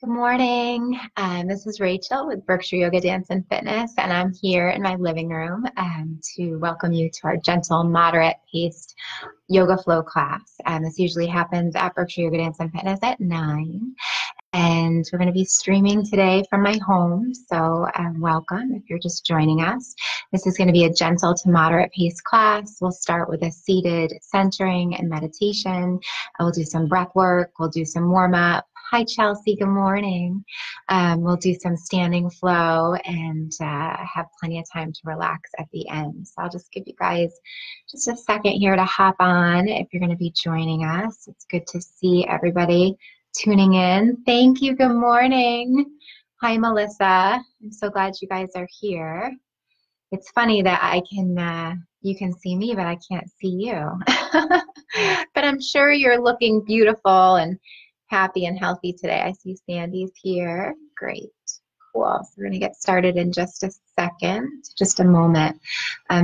Good morning. This is Rachel with Berkshire Yoga Dance and Fitness, and I'm here in my living room to welcome you to our gentle, moderate paced yoga flow class. This usually happens at Berkshire Yoga Dance and Fitness at 9. And we're going to be streaming today from my home. So welcome if you're just joining us. This is going to be a gentle to moderate pace class. We'll start with a seated centering and meditation. We'll do some breath work. We'll do some warm up. Hi, Chelsea. Good morning. We'll do some standing flow and have plenty of time to relax at the end. So I'll just give you guys just a second here to hop on if you're going to be joining us. It's good to see everybody tuning in. Thank you. Good morning. Hi, Melissa. I'm so glad you guys are here. It's funny that you can see me, but I can't see you. But I'm sure you're looking beautiful and happy and healthy today. I see Sandy's here. Great. Cool. So we're going to get started in just a second, just a moment.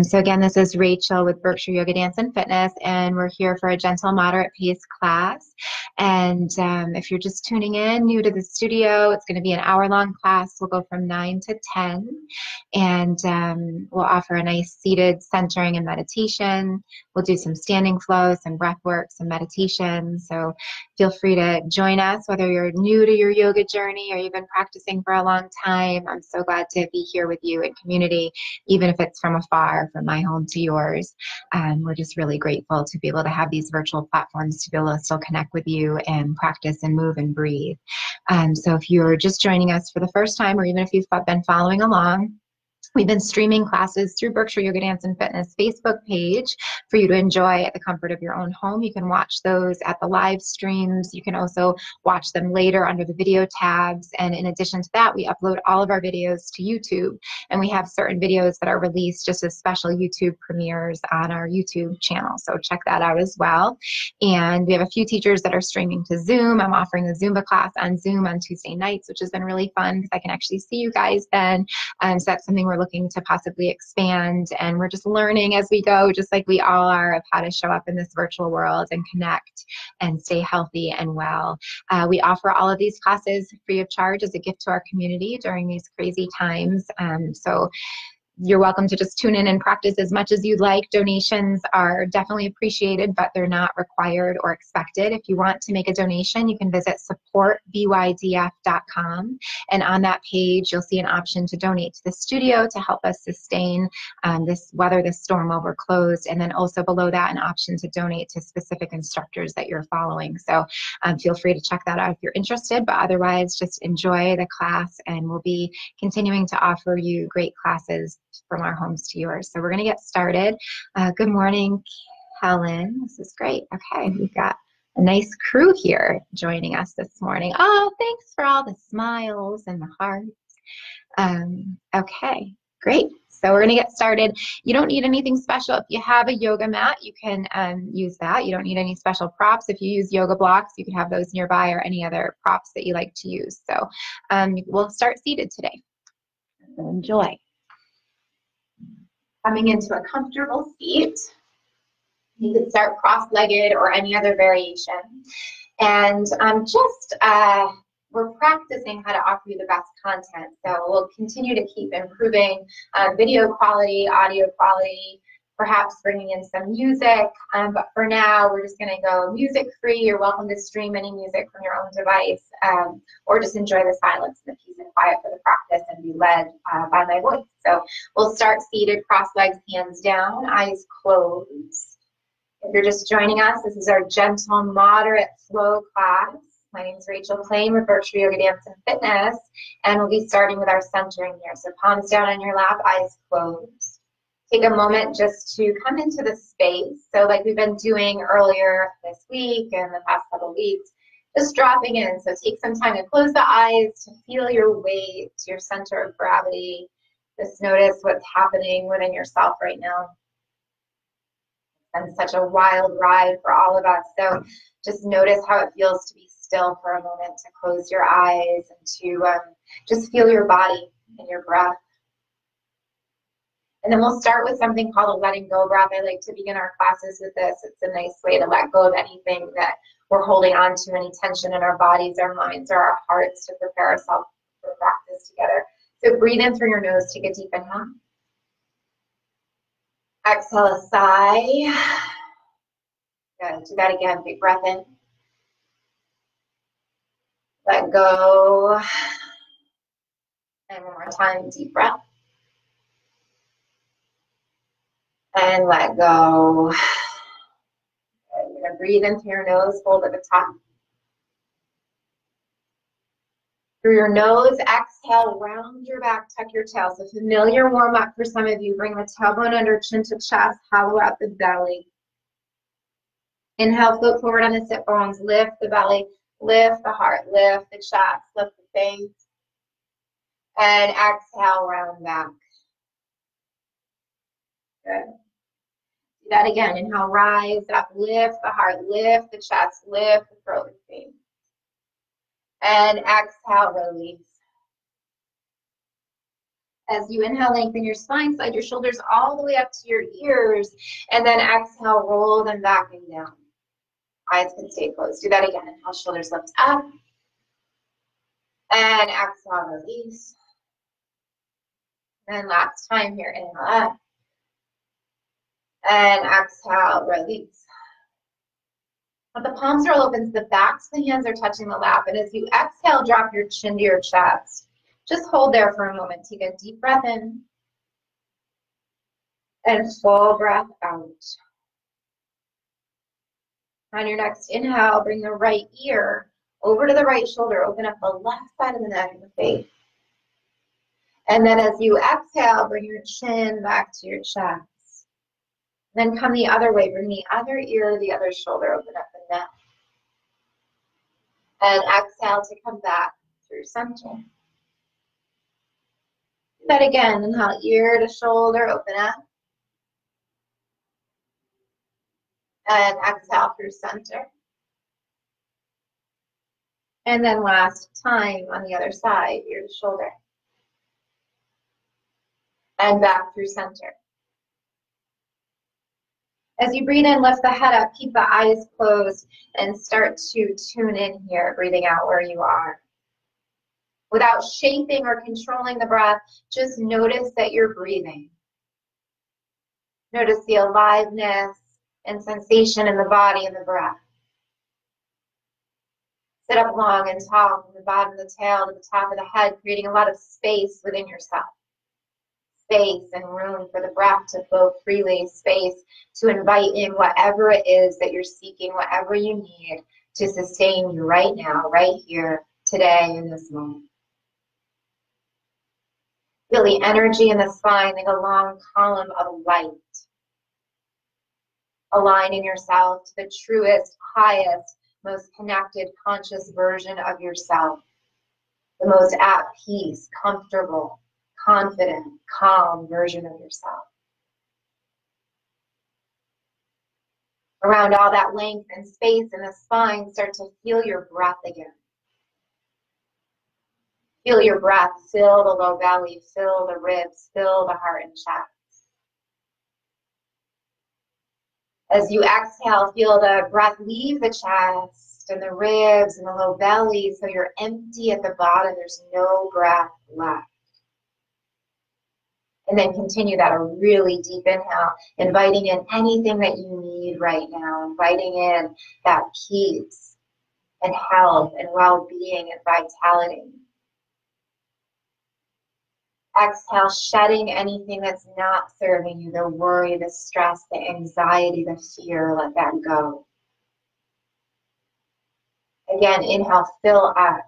So again, this is Rachel with Berkshire Yoga Dance and Fitness, and we're here for a gentle, moderate pace class. And if you're just tuning in, new to the studio, it's going to be an hour-long class. We'll go from 9 to 10, and we'll offer a nice seated centering and meditation. We'll do some standing flow, some breath work, some meditation. So feel free to join us, whether you're new to your yoga journey or you've been practicing for a long time. I'm so glad to be here with you in community, even if it's from afar, from my home to yours. We're just really grateful to be able to have these virtual platforms to be able to still connect with you and practice and move and breathe. So if you're just joining us for the first time, or even if you've been following along, we've been streaming classes through Berkshire Yoga Dance and Fitness Facebook page for you to enjoy at the comfort of your own home. You can watch those at the live streams. You can also watch them later under the video tabs. And in addition to that, we upload all of our videos to YouTube. And we have certain videos that are released just as special YouTube premieres on our YouTube channel. So check that out as well. And we have a few teachers that are streaming to Zoom. I'm offering a Zumba class on Zoom on Tuesday nights, which has been really fun because I can actually see you guys then. So that's something we're looking to possibly expand, and we're just learning as we go, just like we all are, of how to show up in this virtual world and connect and stay healthy and well. We offer all of these classes free of charge as a gift to our community during these crazy times. So you're welcome to just tune in and practice as much as you'd like. Donations are definitely appreciated, but they're not required or expected. If you want to make a donation, you can visit supportbydf.com. And on that page, you'll see an option to donate to the studio to help us sustain weather this storm while we're closed. And then also below that, an option to donate to specific instructors that you're following. So feel free to check that out if you're interested, but otherwise just enjoy the class, and we'll be continuing to offer you great classes from our homes to yours. So we're going to get started. Good morning, Helen. This is great. Okay, we've got a nice crew here joining us this morning. Oh, thanks for all the smiles and the hearts. Okay, great. So we're going to get started. You don't need anything special. If you have a yoga mat, you can use that. You don't need any special props. If you use yoga blocks, you can have those nearby, or any other props that you like to use. So we'll start seated today. So enjoy. Coming into a comfortable seat. You can start cross-legged or any other variation. And we're practicing how to offer you the best content. So we'll continue to keep improving video quality, audio quality, perhaps bringing in some music. But for now, we're just going to go music-free. You're welcome to stream any music from your own device, or just enjoy the silence and the peace and quiet for the practice and be led by my voice. So we'll start seated, cross legs, hands down, eyes closed. If you're just joining us, this is our gentle, moderate flow class. My name is Rachael Plaine with Berkshire Yoga Dance and Fitness, and we'll be starting with our centering here. So palms down on your lap, eyes closed. Take a moment just to come into the space. So like we've been doing earlier this week and the past couple weeks, just dropping in. So take some time to close the eyes, to feel your weight, your center of gravity. Just notice what's happening within yourself right now. It's been such a wild ride for all of us. So just notice how it feels to be still for a moment, to close your eyes and to just feel your body and your breath. And then we'll start with something called a letting go breath. I like to begin our classes with this. It's a nice way to let go of anything that we're holding on to, any tension in our bodies, our minds, or our hearts, to prepare ourselves for practice together. So breathe in through your nose, take a deep inhale. Exhale a sigh. Good. Do that again. Big breath in. Let go. And one more time, deep breath. And let go. You're going to breathe in through your nose, hold at the top. Through your nose, exhale, round your back, tuck your tail. So familiar warm up for some of you. Bring the tailbone under, chin to chest, hollow out the belly. Inhale, float forward on the sit bones, lift the belly, lift the heart, lift the chest, lift the face. And exhale, round back. Good. Do that again. Inhale, rise up, lift the heart, lift the chest, lift the throat and face. And exhale, release. As you inhale, lengthen your spine, slide your shoulders all the way up to your ears, and then exhale, roll them back and down. Eyes can stay closed. Do that again. Inhale, shoulders lift up. And exhale, release. And last time here, inhale up. And exhale, release. But the palms are all open, so the backs of the hands are touching the lap. And as you exhale, drop your chin to your chest. Just hold there for a moment. Take a deep breath in. And full breath out. On your next inhale, bring the right ear over to the right shoulder. Open up the left side of the neck and the face. And then as you exhale, bring your chin back to your chest. Then come the other way. Bring the other ear to the other shoulder. Open up the neck. And exhale to come back through center. Do that again. Inhale, ear to shoulder. Open up. And exhale through center. And then last time on the other side, ear to shoulder. And back through center. As you breathe in, lift the head up, keep the eyes closed, and start to tune in here, breathing out where you are. Without shaping or controlling the breath, just notice that you're breathing. Notice the aliveness and sensation in the body and the breath. Sit up long and tall from the bottom of the tail to the top of the head, creating a lot of space within yourself. Space and room for the breath to flow freely, space to invite in whatever it is that you're seeking, whatever you need to sustain you right now, right here, today, in this moment. Feel the energy in the spine like a long column of light. Aligning yourself to the truest, highest, most connected, conscious version of yourself. The most at peace, comfortable, confident, calm version of yourself. Around all that length and space in the spine, start to feel your breath again. Feel your breath, fill the low belly, fill the ribs, fill the heart and chest. As you exhale, feel the breath leave the chest and the ribs and the low belly, so you're empty at the bottom. There's no breath left. And then continue that, a really deep inhale, inviting in anything that you need right now, inviting in that peace and health and well-being and vitality. Exhale, shedding anything that's not serving you, the worry, the stress, the anxiety, the fear, let that go. Again, inhale, fill up,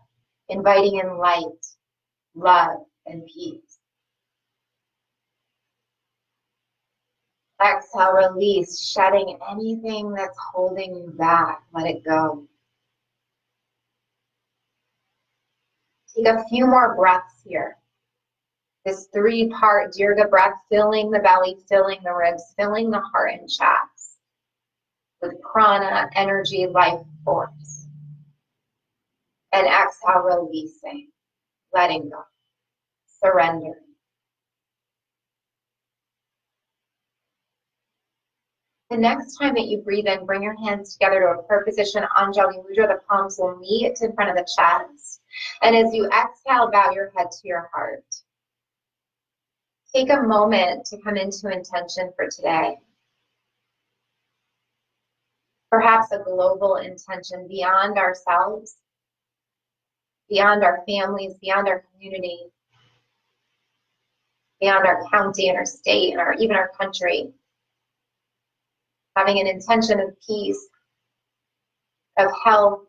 inviting in light, love, and peace. Exhale, release, shedding anything that's holding you back, let it go. Take a few more breaths here. This three-part Dirga breath, filling the belly, filling the ribs, filling the heart and chest with prana, energy, life force. And exhale, releasing, letting go, surrendering. The next time that you breathe in, bring your hands together to a prayer position, Anjali Mudra. The palms will meet in front of the chest. And as you exhale, bow your head to your heart. Take a moment to come into intention for today. Perhaps a global intention beyond ourselves, beyond our families, beyond our community, beyond our county and our state and even our country. Having an intention of peace, of health,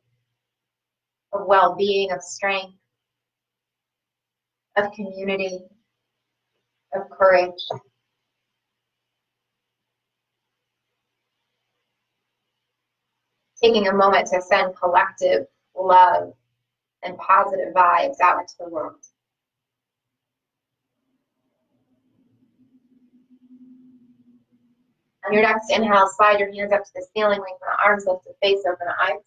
of well-being, of strength, of community, of courage. Taking a moment to send collective love and positive vibes out into the world. On your next inhale, slide your hands up to the ceiling, lengthen the arms, lift the face, open the eyes.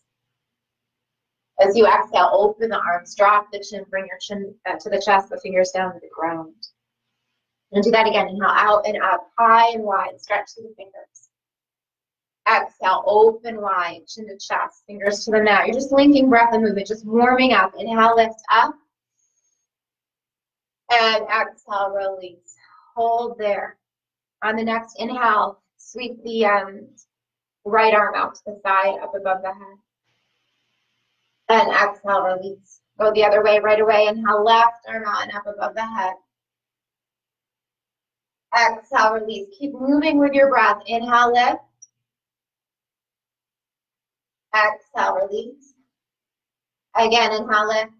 As you exhale, open the arms, drop the chin, bring your chin to the chest, the fingers down to the ground. And do that again. Inhale out and up, high and wide, stretch through the fingers. Exhale, open wide, chin to chest, fingers to the mat. You're just linking breath and movement, just warming up. Inhale, lift up. And exhale, release. Hold there. On the next inhale, sweep the right arm out to the side, up above the head. And exhale, release. Go the other way, right away. Inhale, left arm out and up above the head. Exhale, release. Keep moving with your breath. Inhale, lift. Exhale, release. Again, inhale, lift.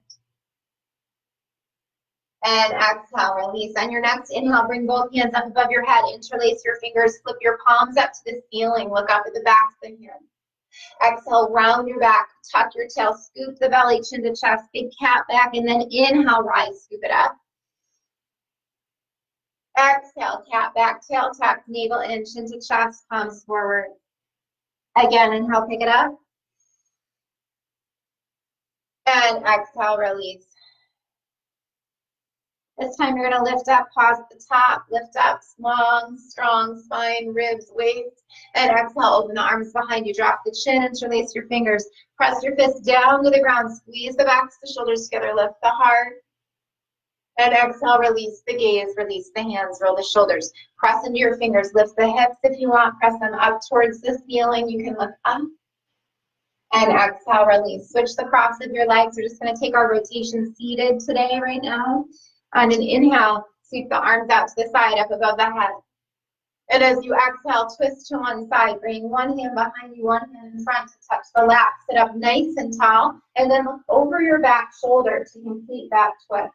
And exhale, release. On your next inhale, bring both hands up above your head. Interlace your fingers. Flip your palms up to the ceiling. Look up at the back of the hand. Exhale, round your back. Tuck your tail. Scoop the belly, chin to chest. Big cat back. And then inhale, rise. Scoop it up. Exhale, cat back, tail tuck, navel in, chin to chest, palms forward. Again, inhale, pick it up. And exhale, release. This time you're going to lift up, pause at the top, lift up, long, strong spine, ribs, waist, and exhale, open the arms behind you, drop the chin, interlace your fingers, press your fists down to the ground, squeeze the backs of the shoulders together, lift the heart, and exhale, release the gaze, release the hands, roll the shoulders, press into your fingers, lift the hips if you want, press them up towards the ceiling, you can lift up, and exhale, release. Switch the cross of your legs. We're just going to take our rotation seated today, right now. On an inhale, sweep the arms out to the side, up above the head. And as you exhale, twist to one side. Bring one hand behind you, one hand in front to touch the lap. Sit up nice and tall, and then look over your back shoulder to complete that twist.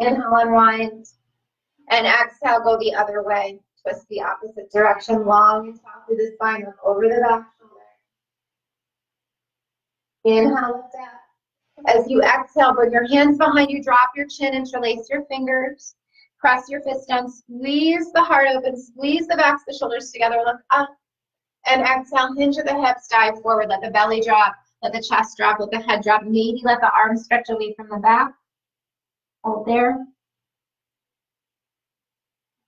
Inhale, unwind. And exhale, go the other way. Twist the opposite direction, long and tall through the spine. Look over the back shoulder. Inhale, lift up. As you exhale, bring your hands behind you, drop your chin, interlace your fingers, press your fists down, squeeze the heart open, squeeze the backs of the shoulders together, look up, and exhale, hinge at the hips, dive forward, let the belly drop, let the chest drop, let the head drop, maybe let the arms stretch away from the back. Hold there.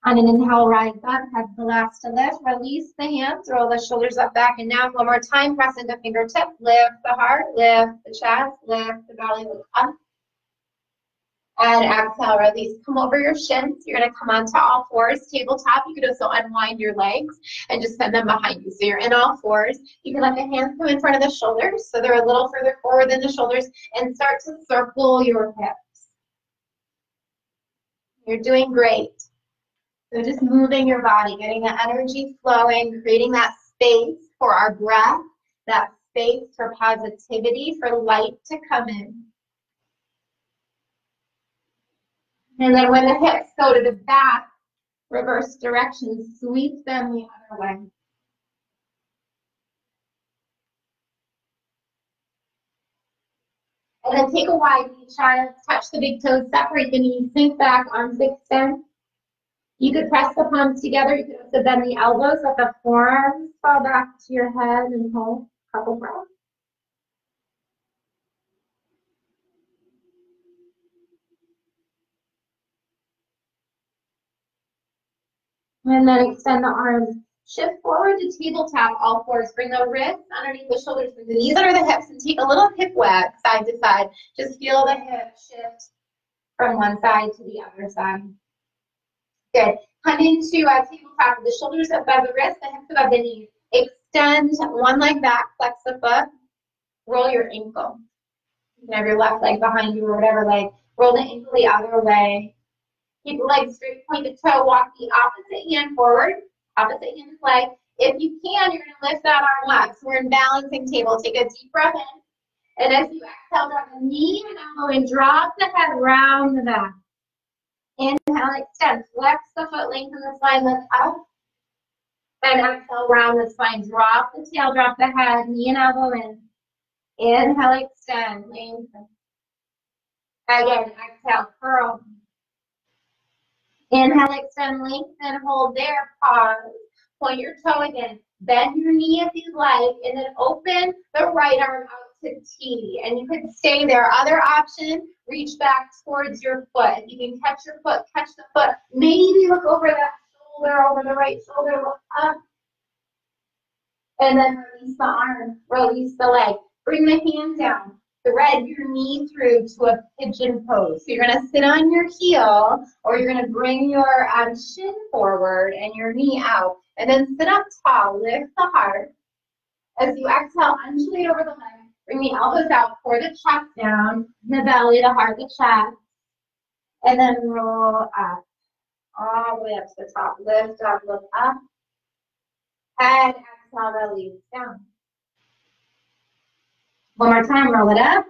On an inhale, rise up, have the last to lift, release the hands, roll the shoulders up, back, and down. One more time, press into fingertips, lift the heart, lift the chest, lift the belly, look up. And exhale, release. Come over your shins. You're going to come onto all fours, tabletop. You could also unwind your legs and just send them behind you. So you're in all fours. You can let the hands come in front of the shoulders, so they're a little further forward than the shoulders, and start to circle your hips. You're doing great. So just moving your body, getting the energy flowing, creating that space for our breath, that space for positivity, for light to come in. And then when the hips go to the back, reverse direction, sweep them the other way. And then take a wide knee, child, touch the big toes, separate the knees, sink back, arms extend. You could press the palms together. You could also bend the elbows, let the forearms fall back to your head and hold a couple breaths. And then extend the arms. Shift forward to tabletop, all fours. Bring the wrists underneath the shoulders, bring the knees under the hips, and take a little hip wag side to side. Just feel the hip shift from one side to the other side. Good. Come into tabletop with the shoulders above the wrist, the hips above the knees. Extend one leg back, flex the foot, roll your ankle. You can have your left leg behind you or whatever leg. Roll the ankle the other way. Keep the leg straight, point the toe, walk the opposite hand forward, opposite hand leg. If you can, you're going to lift that arm up. So we're in balancing table. Take a deep breath in. And as you exhale, drop the knee and elbow and drop the head round the back. Inhale, extend. Flex the foot, lengthen the spine, lift up. And exhale, round the spine. Drop the tail, drop the head, knee and elbow in. Inhale, extend, lengthen. Again, exhale, curl. Inhale, extend, lengthen, hold there, pause. Point your toe again. Bend your knee if you'd like, and then open the right arm out to T. And you could stay there. Other option, reach back towards your foot. If you can catch your foot, catch the foot. Maybe look over that shoulder, over the right shoulder, look up. And then release the arm, release the leg. Bring the hand down. Thread your knee through to a pigeon pose. So you're going to sit on your heel, or you're going to bring your shin forward and your knee out. And then sit up tall, lift the heart. As you exhale, undulate over the leg. Bring the elbows out, pour the chest down, the belly, the heart, the chest. And then roll up, all the way up to the top. Lift up, look up. And exhale, release down. One more time, roll it up.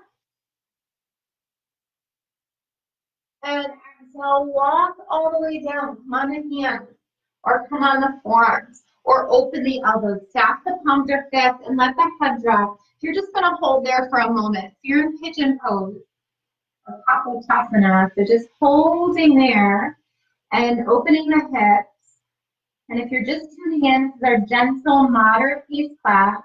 And exhale, walk all the way down. Come on the hands, or come on the forearms, or open the elbows. Stack the palms or fists and let the head drop. You're just going to hold there for a moment. If you're in pigeon pose, or Kapotasana, so just holding there and opening the hips. And if you're just tuning in, this is our gentle, moderate pace class.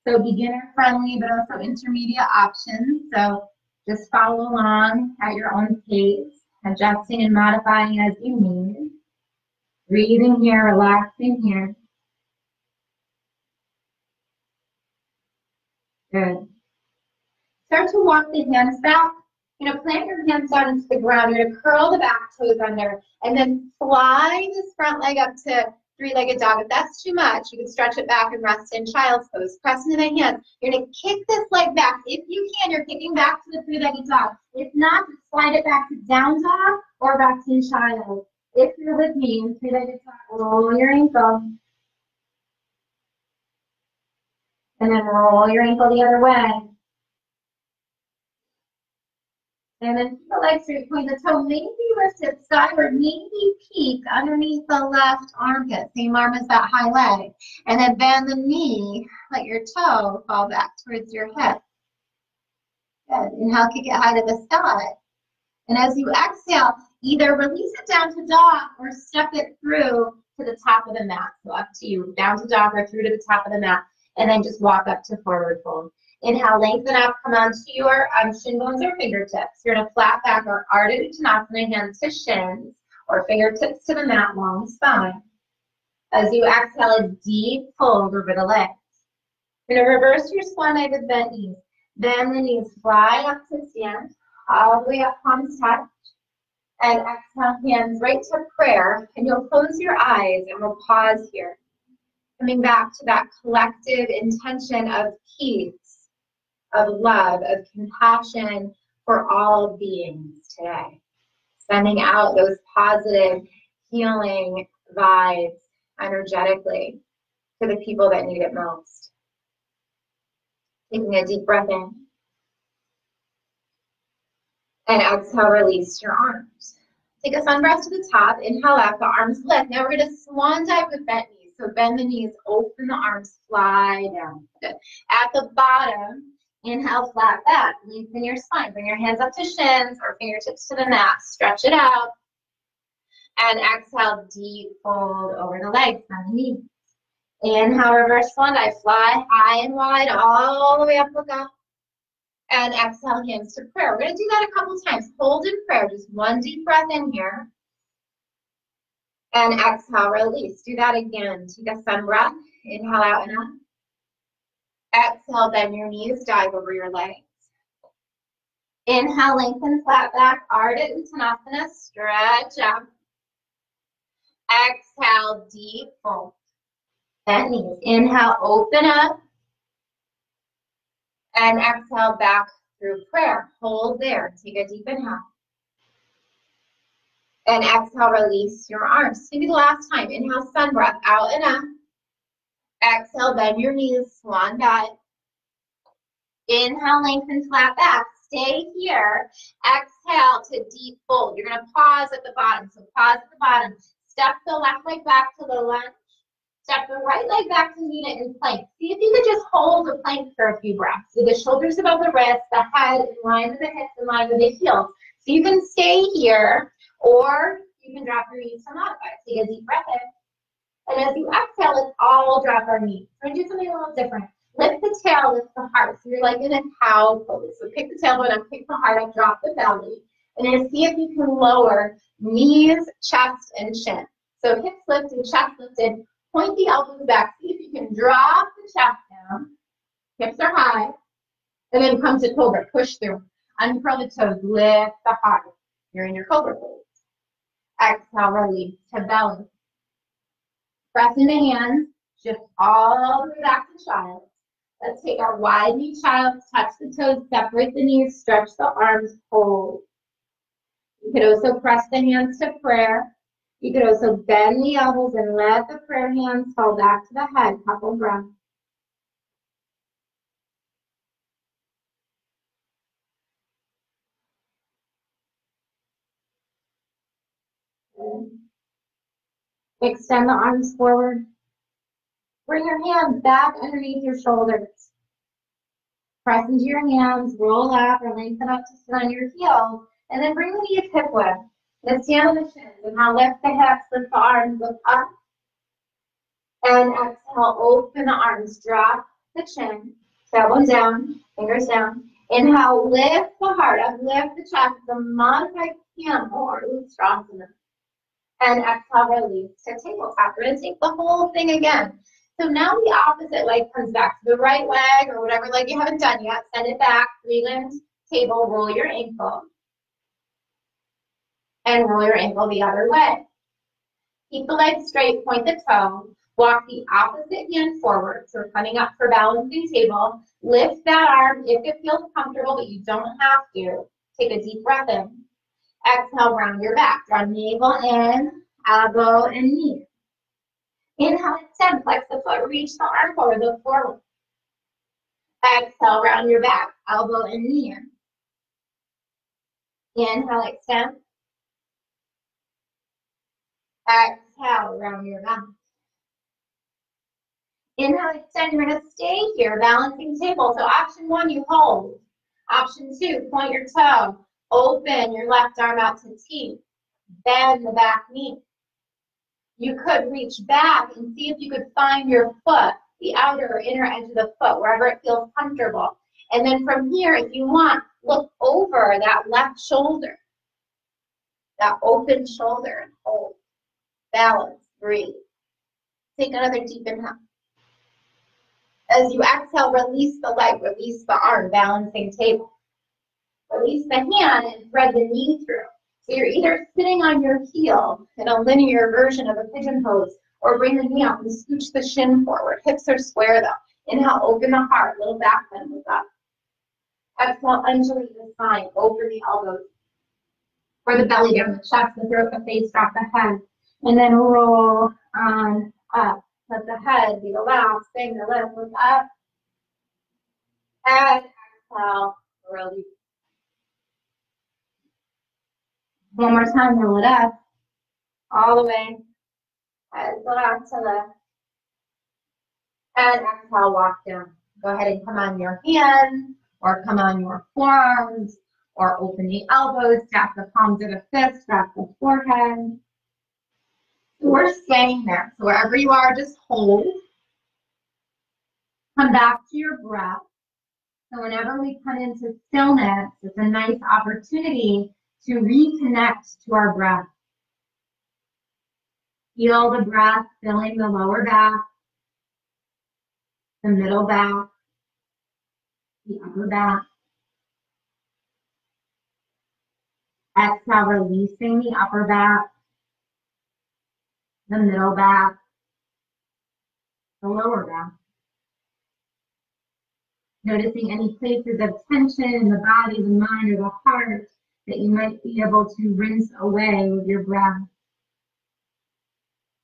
So beginner friendly, but also intermediate options. So just follow along at your own pace, adjusting and modifying as you need. Breathing here, relaxing here. Good. Start to walk the hands back. Plant your hands down into the ground. You're going to curl the back toes under and then fly this front leg up to three-legged dog. If that's too much, you can stretch it back and rest in child's pose. Press into the hands. You're going to kick this leg back. If you can, you're kicking back to the three-legged dog. If not, slide it back to down dog or back to child. If you're with me in three-legged dog, roll your ankle. And then roll your ankle the other way. And then keep the legs straight, point the toe, maybe lift it skyward, maybe peek underneath the left armpit, same arm as that high leg. And then bend the knee, let your toe fall back towards your hip. Good. Inhale, kick it high to the sky. And as you exhale, either release it down to dog or step it through to the top of the mat. So up to you, down to dog or through to the top of the mat. And then just walk up to forward fold. Inhale, lengthen up, come onto your shin bones or fingertips. You're going to flat back or Ardha Uttanasana, hands to shins, or fingertips to the mat, long spine. As you exhale, a deep fold over the legs. You're going to reverse your swan dive with bent knees. Bend the knees, fly up to stand, all the way up, palms touch. And exhale, hands right to prayer. And you'll close your eyes and we'll pause here. Coming back to that collective intention of peace, of love, of compassion for all beings today. Sending out those positive, healing vibes energetically to the people that need it most. Taking a deep breath in. And exhale, release your arms. Take a sun breath to the top. Inhale up, the arms lift. Now we're going to swan dive with bent knees. So bend the knees, open the arms, fly down. Good. At the bottom, inhale, flat back. Lengthen your spine. Bring your hands up to shins or fingertips to the mat. Stretch it out. And exhale, deep fold over the legs, bend the knees. Inhale, reverse swan dive. Fly high and wide all the way up, look up. And exhale, hands to prayer. We're going to do that a couple times. Hold in prayer. Just one deep breath in here. And exhale, release. Do that again. Take a sun breath. Inhale out and up. Exhale, bend your knees, dive over your legs. Inhale, lengthen flat back, Ardha Uttanasana, stretch up. Exhale, deep fold. Bend knees. Inhale, open up. And exhale, back through prayer. Hold there. Take a deep inhale. And exhale, release your arms. Maybe the last time. Inhale, sun breath, out and up. Exhale, bend your knees, swan dive. Inhale, lengthen flat back. Stay here. Exhale to deep fold. You're going to pause at the bottom. So pause at the bottom. Step the left leg back to the lunge. Step the right leg back to meet it in plank. See if you could just hold the plank for a few breaths. So the shoulders above the wrists, the head in line with the hips, in line with the heels. So you can stay here, or you can drop your knees to modify. Take a deep breath in. And as you exhale, let's all drop our knees. We're going to do something a little different. Lift the tail, lift the heart. So you're like in a cow pose. So pick the tailbone up, pick the heart up, drop the belly. And then see if you can lower knees, chest, and chin. So hips lifted, chest lifted. Point the elbows back. See if you can drop the chest down. Hips are high. And then come to cobra. Push through. Uncurl the toes. Lift the heart. You're in your cobra pose. Exhale, release to belly. Press into hands. Shift all the way back to child. Let's take our wide knee child. Touch the toes. Separate the knees. Stretch the arms. Hold. You could also press the hands to prayer. You could also bend the elbows and let the prayer hands fall back to the head. Couple breaths. Extend the arms forward. Bring your hands back underneath your shoulders. Press into your hands, roll up or lengthen up to sit on your heels, and then bring the knees hip width. Let's stand on the shins. And now lift the hips, lift the arms, look up. And exhale, open the arms, drop the chin, tailbone down, fingers down. Inhale, lift the heart up, lift the chest, the modified camel or Uttanasana. And exhale, release to tabletop. We're going to take the whole thing again. So now the opposite leg comes back to the right leg or whatever leg you haven't done yet. Send it back, three-limbed table, roll your ankle. And roll your ankle the other way. Keep the leg straight, point the toe. Walk the opposite hand forward. So we're coming up for balancing table. Lift that arm if it feels comfortable, but you don't have to. Take a deep breath in. Exhale, round your back. Draw navel in, elbow and knee. Inhale, extend, flex the foot, reach the arm forward, look forward. Exhale, round your back, elbow and knee. Inhale, extend. Exhale, round your back. Inhale, extend. You're going to stay here, balancing table. So option one, you hold. Option two, point your toe. Open your left arm out to T. Bend the back knee. You could reach back and see if you could find your foot, the outer or inner edge of the foot, wherever it feels comfortable. And then from here, if you want, look over that left shoulder, that open shoulder, and hold. Balance, breathe. Take another deep inhale. As you exhale, release the leg, release the arm, balancing table. Release the hand and thread the knee through. So you're either sitting on your heel in a linear version of a pigeon pose, or bring the knee up and scooch the shin forward. Hips are square though. Inhale, open the heart, little back bend, look up. Exhale, undulate the spine, open the elbows. Or the belly down, the chest, the throat, the face, drop the head. And then roll on up. Let the head be the last thing to lift. Look up. And exhale, release. One more time, roll it up. All the way. Head back to lift. And exhale, walk down. Go ahead and come on your hands, or come on your forearms, or open the elbows, tap the palms of the fists, tap the forehead. We're staying there. So wherever you are, just hold. Come back to your breath. So whenever we come into stillness, it's a nice opportunity to reconnect to our breath. Feel the breath filling the lower back, the middle back, the upper back. Exhale, releasing the upper back, the middle back, the lower back. Noticing any places of tension in the body, the mind, or the heart that you might be able to rinse away with your breath.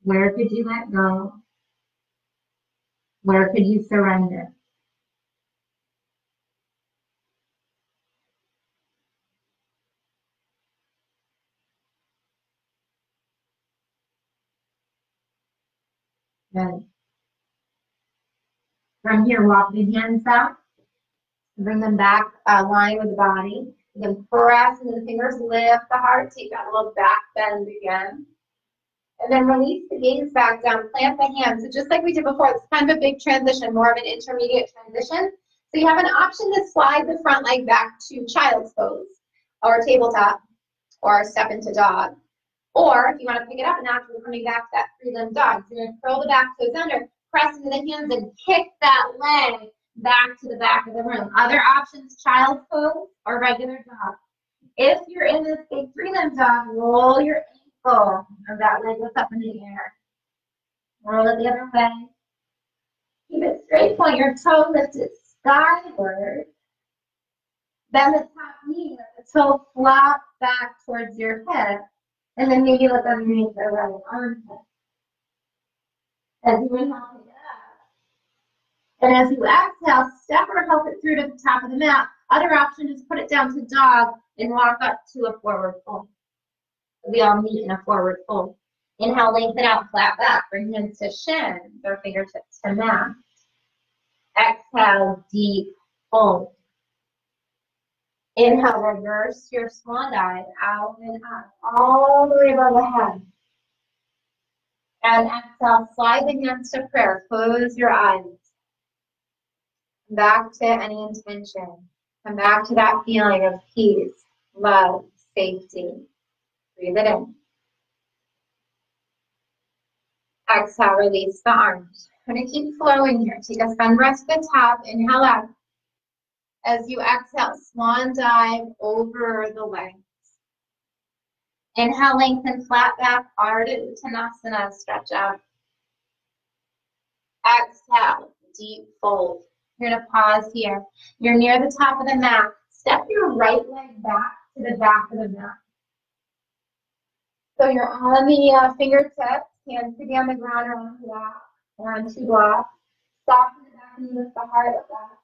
Where could you let go? Where could you surrender? Good. From here, walk the hands up. Bring them back, line with the body. Then press into the fingers, lift the heart, take that little back bend again. And then release the gaze back down, plant the hands. So just like we did before, it's kind of a big transition, more of an intermediate transition. So you have an option to slide the front leg back to child's pose, or tabletop, or step into dog. Or if you want to pick it up a notch, we're coming back to that three-limb dog. So you're going to curl the back toes under, press into the hands, and kick that leg back to the back of the room. Other options, child's pose or regular dog. If you're in this big three-limb dog, roll your ankle or that leg lift up in the air. Roll it the other way. Keep it straight, point your toe lifted skyward. Bend the top knee, let the toe flop back towards your hip. And then maybe look underneath the right armpit. As you inhale, pick it up. And as you exhale, step or help it through to the top of the mat. Other option is put it down to dog and walk up to a forward fold. We all meet in a forward fold. Inhale, lengthen out, flat back. Bring hands to shins or fingertips to mat. Exhale, deep fold. Inhale, reverse your swan dive, out and up, all the way above the head. And exhale, slide the hands to prayer. Close your eyes. Come back to any intention. Come back to that feeling of peace, love, safety. Breathe it in. Exhale, release the arms. I'm going to keep flowing here. Take a sun breath to the top. Inhale out. As you exhale, swan dive over the legs. Inhale, lengthen, flat back, Ardha Uttanasana, stretch out. Exhale, deep fold. You're going to pause here. You're near the top of the mat. Step your right leg back to the back of the mat. So you're on the fingertips, hands could be on the ground or on the block, or on two blocks. Soften the back knee with the heart of that.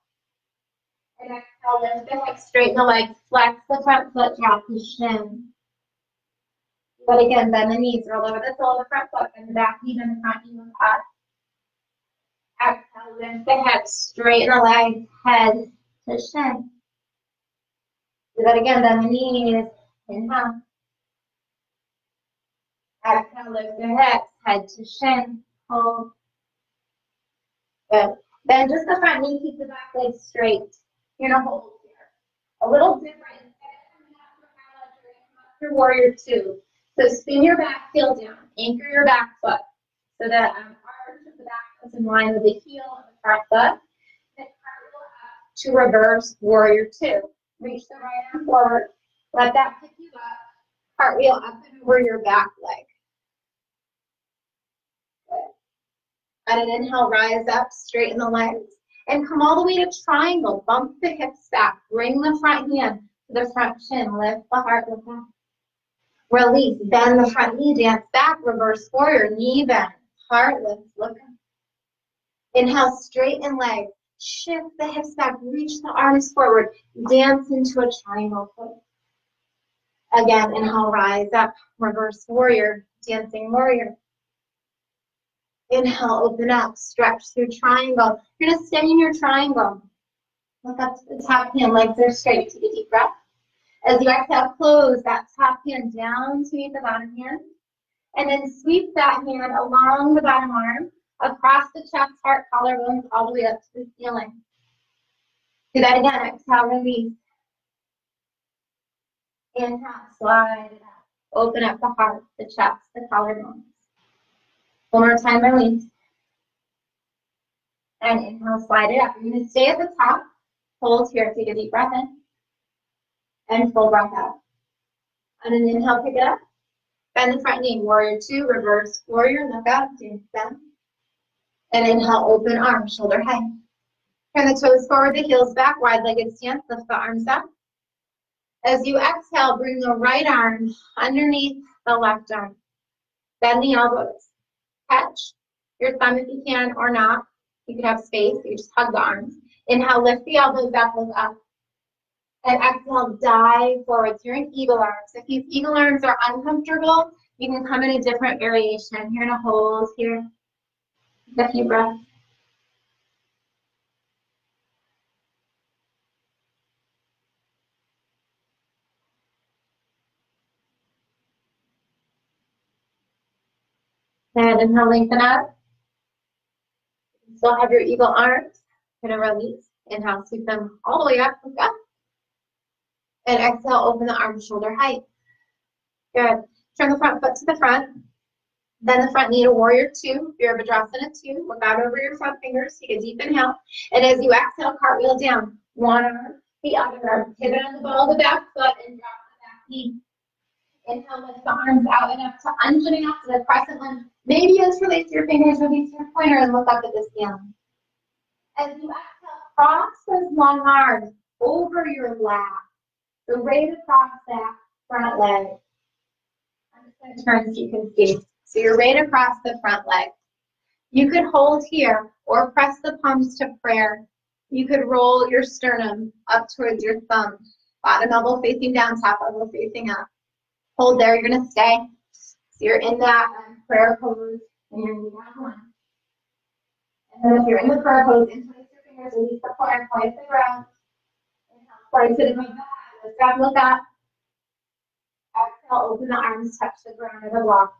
And exhale, lift the hips, straighten the legs, flex the front foot, drop the shin. But again, bend the knees, roll over the sole of the front foot, and the back knee, and the front knee moves up. Exhale, lift the hips, straighten the legs, head to shin. Do that again, bend the knees, inhale. Exhale, lift the hips, head to shin, hold. Good. Then just the front knee, keep the back leg straight. You're going to hold here. A little different. Instead of coming up for parallel, you're going to come up through warrior two. So spin your back heel down. Anchor your back foot. So the arch of the back foot is in line with the heel of the front foot. Then cartwheel up to reverse warrior two. Reach the right arm forward. Let that pick you up. Cartwheel up and over your back leg. Good. And an inhale, rise up, straighten the legs. And come all the way to triangle. Bump the hips back. Bring the front hand to the front shin. Lift the heart with that. Release. Bend the front knee. Dance back. Reverse warrior. Knee bend. Heart lifts. Look up. Inhale. Straighten legs. Shift the hips back. Reach the arms forward. Dance into a triangle pose. Again. Inhale. Rise up. Reverse warrior. Dancing warrior. Inhale, open up, stretch through triangle. You're going to stay in your triangle. Look up to the top hand, legs are straight. Take a deep breath. As you exhale, close that top hand down to meet the bottom hand. And then sweep that hand along the bottom arm, across the chest, heart, collarbones, all the way up to the ceiling. Do that again. Exhale, release. Inhale, slide it out. Open up the heart, the chest, the collarbones. One more time, release. And inhale, slide it up. You're going to stay at the top. Hold here. Take a deep breath in. And full breath out. And then inhale, pick it up. Bend the front knee. Warrior two, reverse warrior. Look up, dance down. And inhale, open arms, shoulder height. Turn the toes forward, the heels back, wide-legged stance. Lift the arms up. As you exhale, bring the right arm underneath the left arm. Bend the elbows. Catch your thumb if you can or not. You could have space. You just hug the arms. Inhale, lift the elbows back, look up. And exhale, dive forward. You're in eagle arms. If these eagle arms are uncomfortable, you can come in a different variation. You're in a hold here. Take a few breaths. And inhale, lengthen up. Still have your eagle arms. Gonna release. Inhale, sweep them all the way up. Look up. And exhale, open the arms shoulder height. Good. Turn the front foot to the front. Bend the front knee to warrior two. Virabhadrasana two. Look out over your front fingers. Take a deep inhale. And as you exhale, cartwheel down. One arm, the other arm. Pivot on the ball of the back foot and drop the back knee. Inhale, lift the arms out and up to Anjaneyasana, crescent lunge. Maybe interlace your fingers, release your pointer, and look up at the ceiling. As you exhale, cross those long arms over your lap. So right across that front leg. I'm just going to turn so you can see. So you're right across the front leg. You could hold here or press the palms to prayer. You could roll your sternum up towards your thumb. Bottom elbow facing down, top elbow facing up. Hold there, you're going to stay. So you're in that prayer pose, and you're moving down one. And then if you're in the prayer pose, interlace your fingers, release the point to the ground. Inhale, place it above the head. Lift up, look up. Exhale, open the arms, touch the ground or the blocks.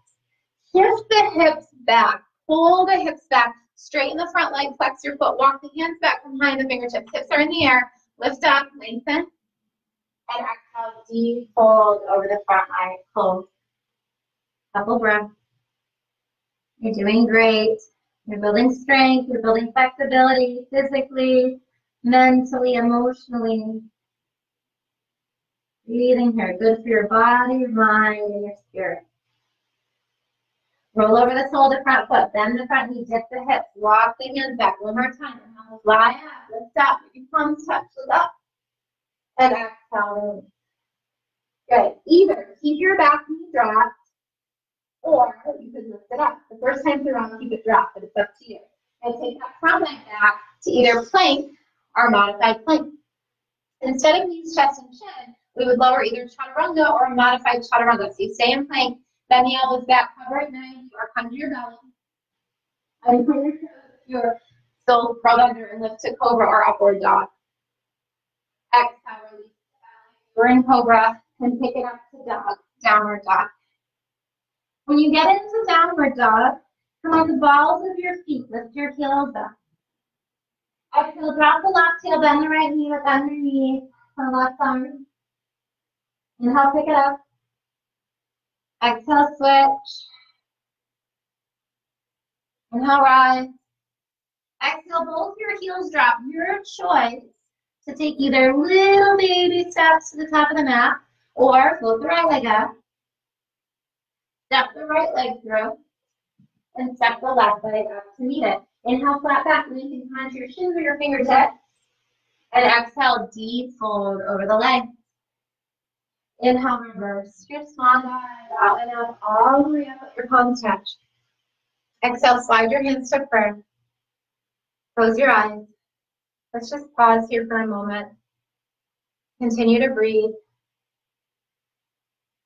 Shift the hips back. Pull the hips back. Straighten the front leg, flex your foot. Walk the hands back from behind the fingertips. Hips are in the air. Lift up, lengthen. And exhale, deep fold over the front leg. Close. Couple breaths. You're doing great. You're building strength. You're building flexibility physically, mentally, emotionally. Breathing here. Good for your body, your mind, and your spirit. Roll over the sole of the front foot. Bend the front knee. Dip the hips. Walk the hands back. One more time. Fly up. Lift up. Your palms touch. Look up. And exhale. Good. Either keep your back knee dropped, or you could lift it up. The first time through, I'll keep it dropped, but it's up to you. And take that front leg back to either plank or modified plank. Instead of knees, chest, and chin, we would lower either chaturanga or modified chaturanga. So you stay in plank, bend the elbows back, cover at 90, or come to your belly. And put your toes, your soles curled under and lift to cobra or upward dog. Exhale, release the belly. We're in cobra, and pick it up to dog, downward dog. When you get into downward dog, come on the balls of your feet, lift your heels up. Exhale, drop the left heel, bend the right knee, look underneath the left arm. Inhale, pick it up. Exhale, switch. Inhale, rise. Exhale, both your heels drop. Your choice to take either little baby steps to the top of the mat or float the right leg up. Step the right leg through and step the left leg up to meet it. Inhale, flat back, lengthen, contour your shins or your fingertips. And exhale, deep fold over the leg. Inhale, reverse your swan dive, out and up, all the way up at your palms touch. Exhale, slide your hands to prayer. Close your eyes. Let's just pause here for a moment. Continue to breathe.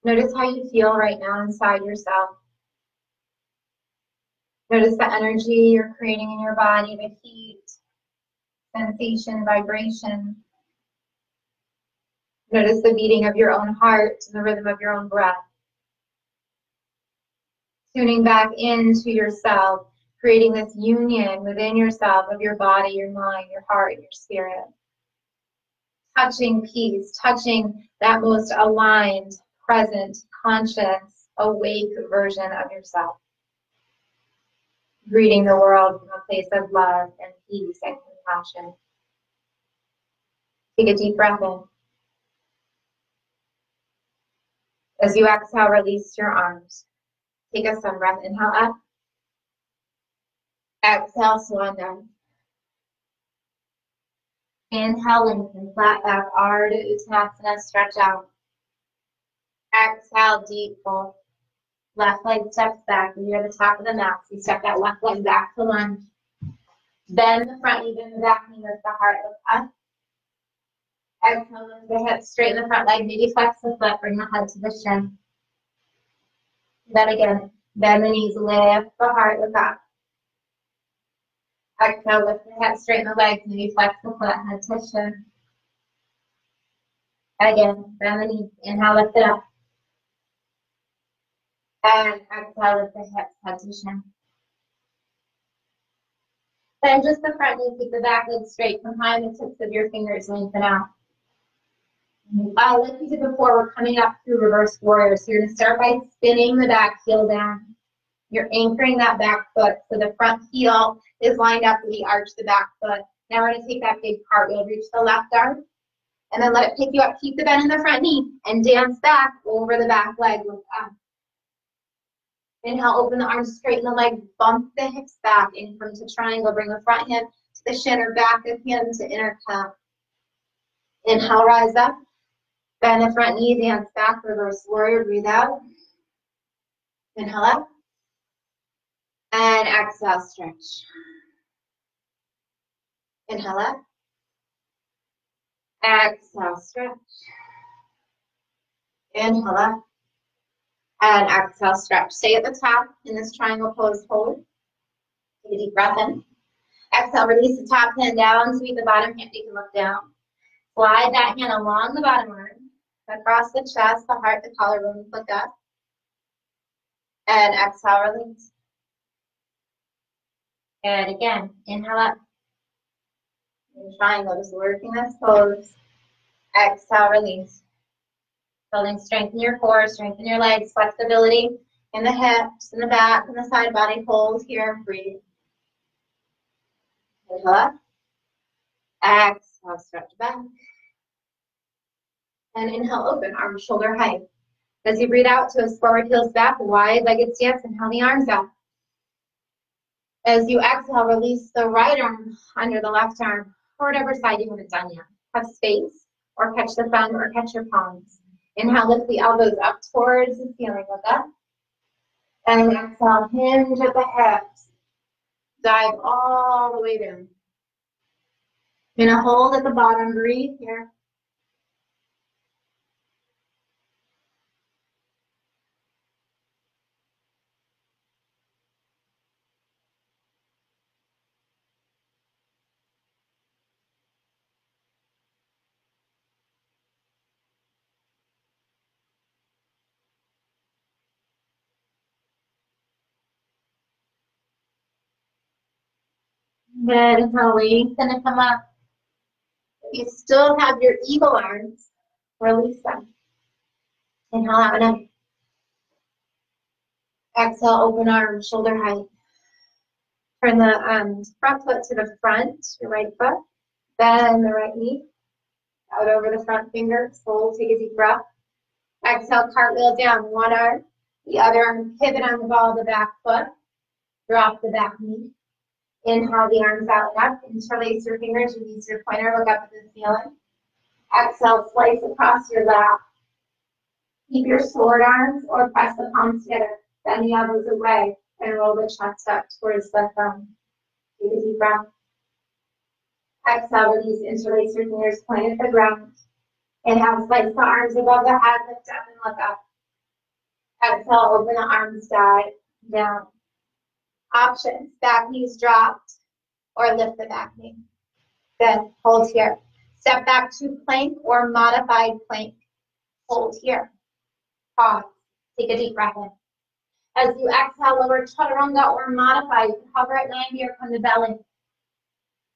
Notice how you feel right now inside yourself. Notice the energy you're creating in your body, the heat, sensation, vibration. Notice the beating of your own heart and the rhythm of your own breath. Tuning back into yourself, creating this union within yourself of your body, your mind, your heart, and your spirit. Touching peace, touching that most aligned, present, conscious, awake version of yourself. greeting the world from a place of love and peace and compassion. Take a deep breath in. As you exhale, release your arms. Take a sun breath. Inhale up. Exhale, swan down. Inhale, lengthen, flat back, Ardha Uttanasana, stretch out. Exhale, deep fold. Left leg steps back, and you're at the top of the mat. So you step that left leg back to lunge. Bend the front knee, bend the back knee, lift the heart, look up. Exhale, lift the hips, straighten the front leg, maybe flex the foot, bring the head to the shin. Then again, bend the knees, lift the heart, look up. Exhale, lift the hips, straighten the legs, maybe flex the foot, head to shin. Again, bend the knees, inhale, lift it up. And exhale, lift the hips, head to shin. Then just the front knee, keep the back leg straight. From behind the tips of your fingers, lengthen out. Like we did before, we're coming up through reverse warrior. So you're going to start by spinning the back heel down. You're anchoring that back foot. So the front heel is lined up with the arch of the back foot. Now we're going to take that big cartwheel, reach the left arm, and then let it pick you up. Keep the bend in the front knee and dance back over the back leg. Look up. Inhale, open the arms, straighten the leg, bump the hips back, and come to triangle. Bring the front hand to the shin or back of hand to inner calf. Inhale, rise up. Bend the front knee, dance back, reverse warrior, breathe out. Inhale up. And exhale, stretch. Inhale up. Exhale, stretch. Inhale up. And exhale, stretch. Stay at the top in this triangle pose, hold. Take a deep breath in. Exhale, release the top hand down, sweep the bottom hand, you can look down. Slide that hand along the bottom arm, across the chest, the heart, the collarbone, look up. And exhale, release. And again, inhale up. And triangle, just working this pose. Exhale, release. Building strength in your core, strength in your legs, flexibility in the hips, in the back, in the side body. Hold here, breathe. Inhale up. Exhale, stretch back. And inhale, open, arms shoulder height. As you breathe out, twist forward, heels back, wide-legged stance, inhale the arms out. As you exhale, release the right arm under the left arm, or whatever side you haven't done yet. Have space, or catch the thumb, or catch your palms. Inhale, lift the elbows up towards the ceiling, look up. And exhale, hinge at the hips. Dive all the way down. You're gonna hold at the bottom, breathe here. Good, inhale, lengthen and come up. If you still have your eagle arms, release them. Inhale out and up. Exhale, open arms, shoulder height. Turn the front foot to the front, your right foot. Bend the right knee. Out over the front fingers. Hold, take a deep breath. Exhale, cartwheel down, one arm. The other arm, pivot on the ball of the back foot. Drop the back knee. Inhale the arms out and up. Interlace your fingers, release your pointer, look up at the ceiling. Exhale, slice across your lap. Keep your sword arms or press the palms together. Bend the elbows away and roll the chest up towards the thumb. Take a deep breath. Exhale, release, interlace your fingers, point at the ground. Inhale, slice the arms above the head, lift up and look up. Exhale, open the arms, dive down. Options, back knees dropped or lift the back knee. Then hold here. Step back to plank or modified plank. Hold here. Pause. Take a deep breath in. As you exhale, lower chaturanga or modify. You can hover at 90 or come to belly.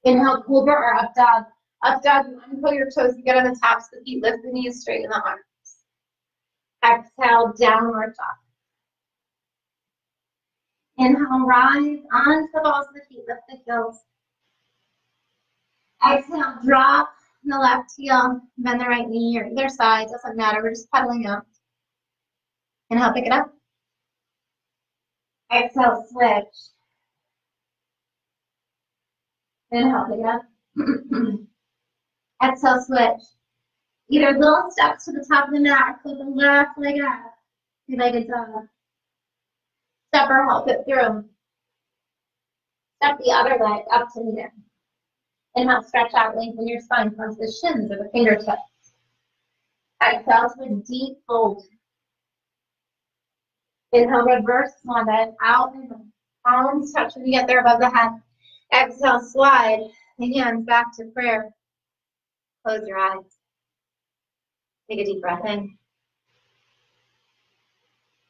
Inhale, cobra or up dog. Up dog, you uncurl your toes, you get on the tops of the feet, lift the knees, straighten the arms. Exhale, downward dog. Inhale, rise onto the balls of the feet, lift the heels. Exhale, drop the left heel, bend the right knee or either side, doesn't matter, we're just pedaling out. Inhale, pick it up. Exhale, switch. Inhale, pick it up. Exhale, switch. Either little steps to the top of the mat or flip the left leg up. Three-legged dog. Step or help it through. Step the other leg up to meet it. Inhale, stretch out, lengthen your spine towards the shins or the fingertips. Exhale to a deep fold. Inhale, reverse swan dive out and up. Palms touch when you get there above the head. Exhale, slide the hands back to prayer. Close your eyes. Take a deep breath in.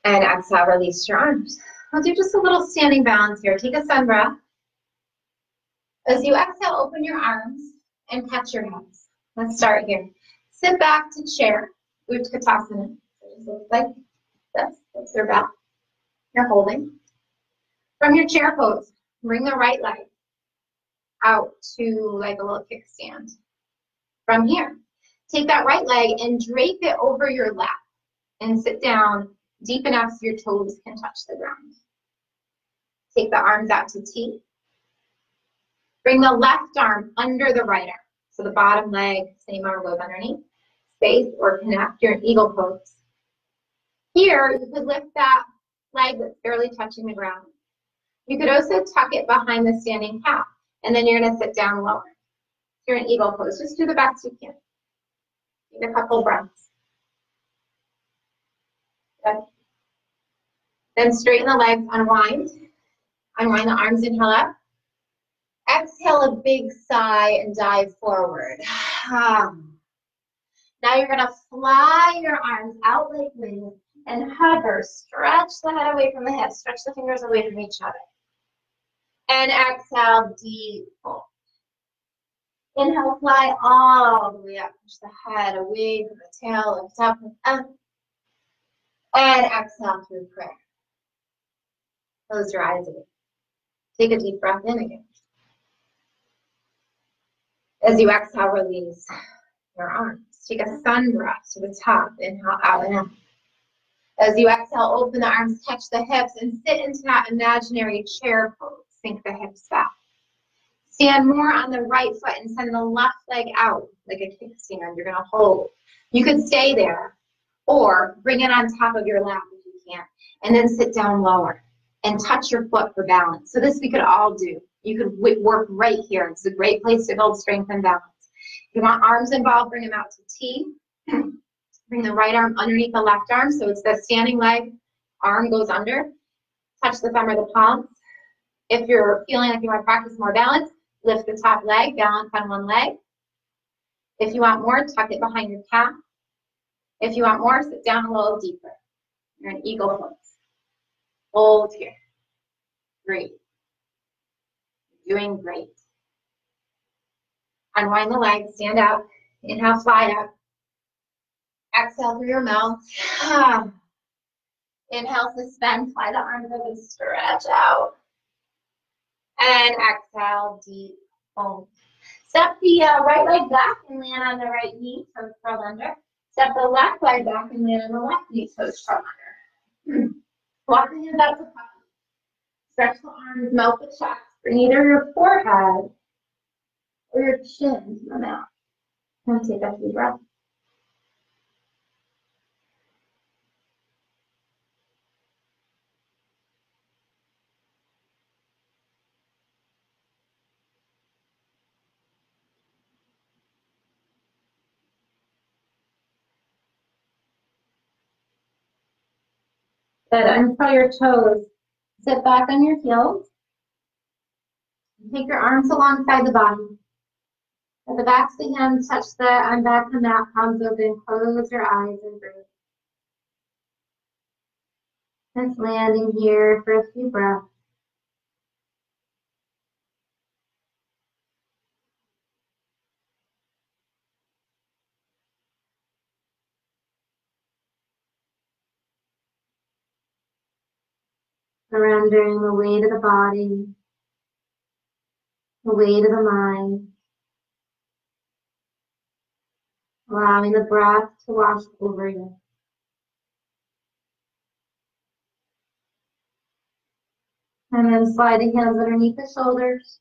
And exhale, release your arms. We'll do just a little standing balance here. Take a sun breath. As you exhale, open your arms and catch your hands. Let's start here. Sit back to chair. Utkatasana. So just looks like this. Lift your back. You're holding. From your chair pose, bring the right leg out to like a little kickstand. From here, take that right leg and drape it over your lap and sit down deep enough so your toes can touch the ground. Take the arms out to T. Bring the left arm under the right arm. So the bottom leg, same arm goes underneath. Space or connect. You're in eagle pose. Here, you could lift that leg that's barely touching the ground. You could also tuck it behind the standing calf, and then you're going to sit down lower. You're in eagle pose. Just do the best you can. Take a couple breaths. Good. Then straighten the legs, unwind. Unwind the arms, inhale up. Exhale a big sigh and dive forward. Now you're going to fly your arms out like wings and hover. Stretch the head away from the hips. Stretch the fingers away from each other. And exhale, deep fold. Inhale, fly all the way up. Push the head away from the tail, lift up and up. And exhale through prayer. Close your eyes again. Take a deep breath in again. As you exhale, release your arms. Take a sun breath to the top. Inhale, out and up. As you exhale, open the arms, touch the hips, and sit into that imaginary chair pose. Sink the hips back. Stand more on the right foot and send the left leg out like a kickstand. You're going to hold. You could stay there or bring it on top of your lap if you can, and then sit down lower and touch your foot for balance. So this we could all do. You could work right here. It's a great place to build strength and balance. If you want arms involved, bring them out to T. Bring the right arm underneath the left arm. So it's the standing leg, arm goes under. Touch the thumb or the palms. If you're feeling like you want to practice more balance, lift the top leg, balance on one leg. If you want more, tuck it behind your calf. If you want more, sit down a little deeper. You're in eagle pose. Hold here. Great. You're doing great. Unwind the legs, stand up. Inhale, fly up. Exhale through your mouth. Inhale, suspend, fly the arms up and stretch out. And exhale, deep fold. Step the right leg back and land on the right knee, toes curled under. Step the left leg back and land on the left knee, toes curled under. Walk the hands out to puppy. Stretch the arms, melt the chest. Bring either your forehead or your chin to the mat. And take a deep breath. Good. Uncurl your toes. Sit back on your heels. Take your arms alongside the body. At the backs of the hands, touch the back of the mat, palms open, close your eyes and breathe. Just landing here for a few breaths. Surrendering the weight of the body, the weight of the mind, allowing the breath to wash over you. And then slide the hands underneath the shoulders.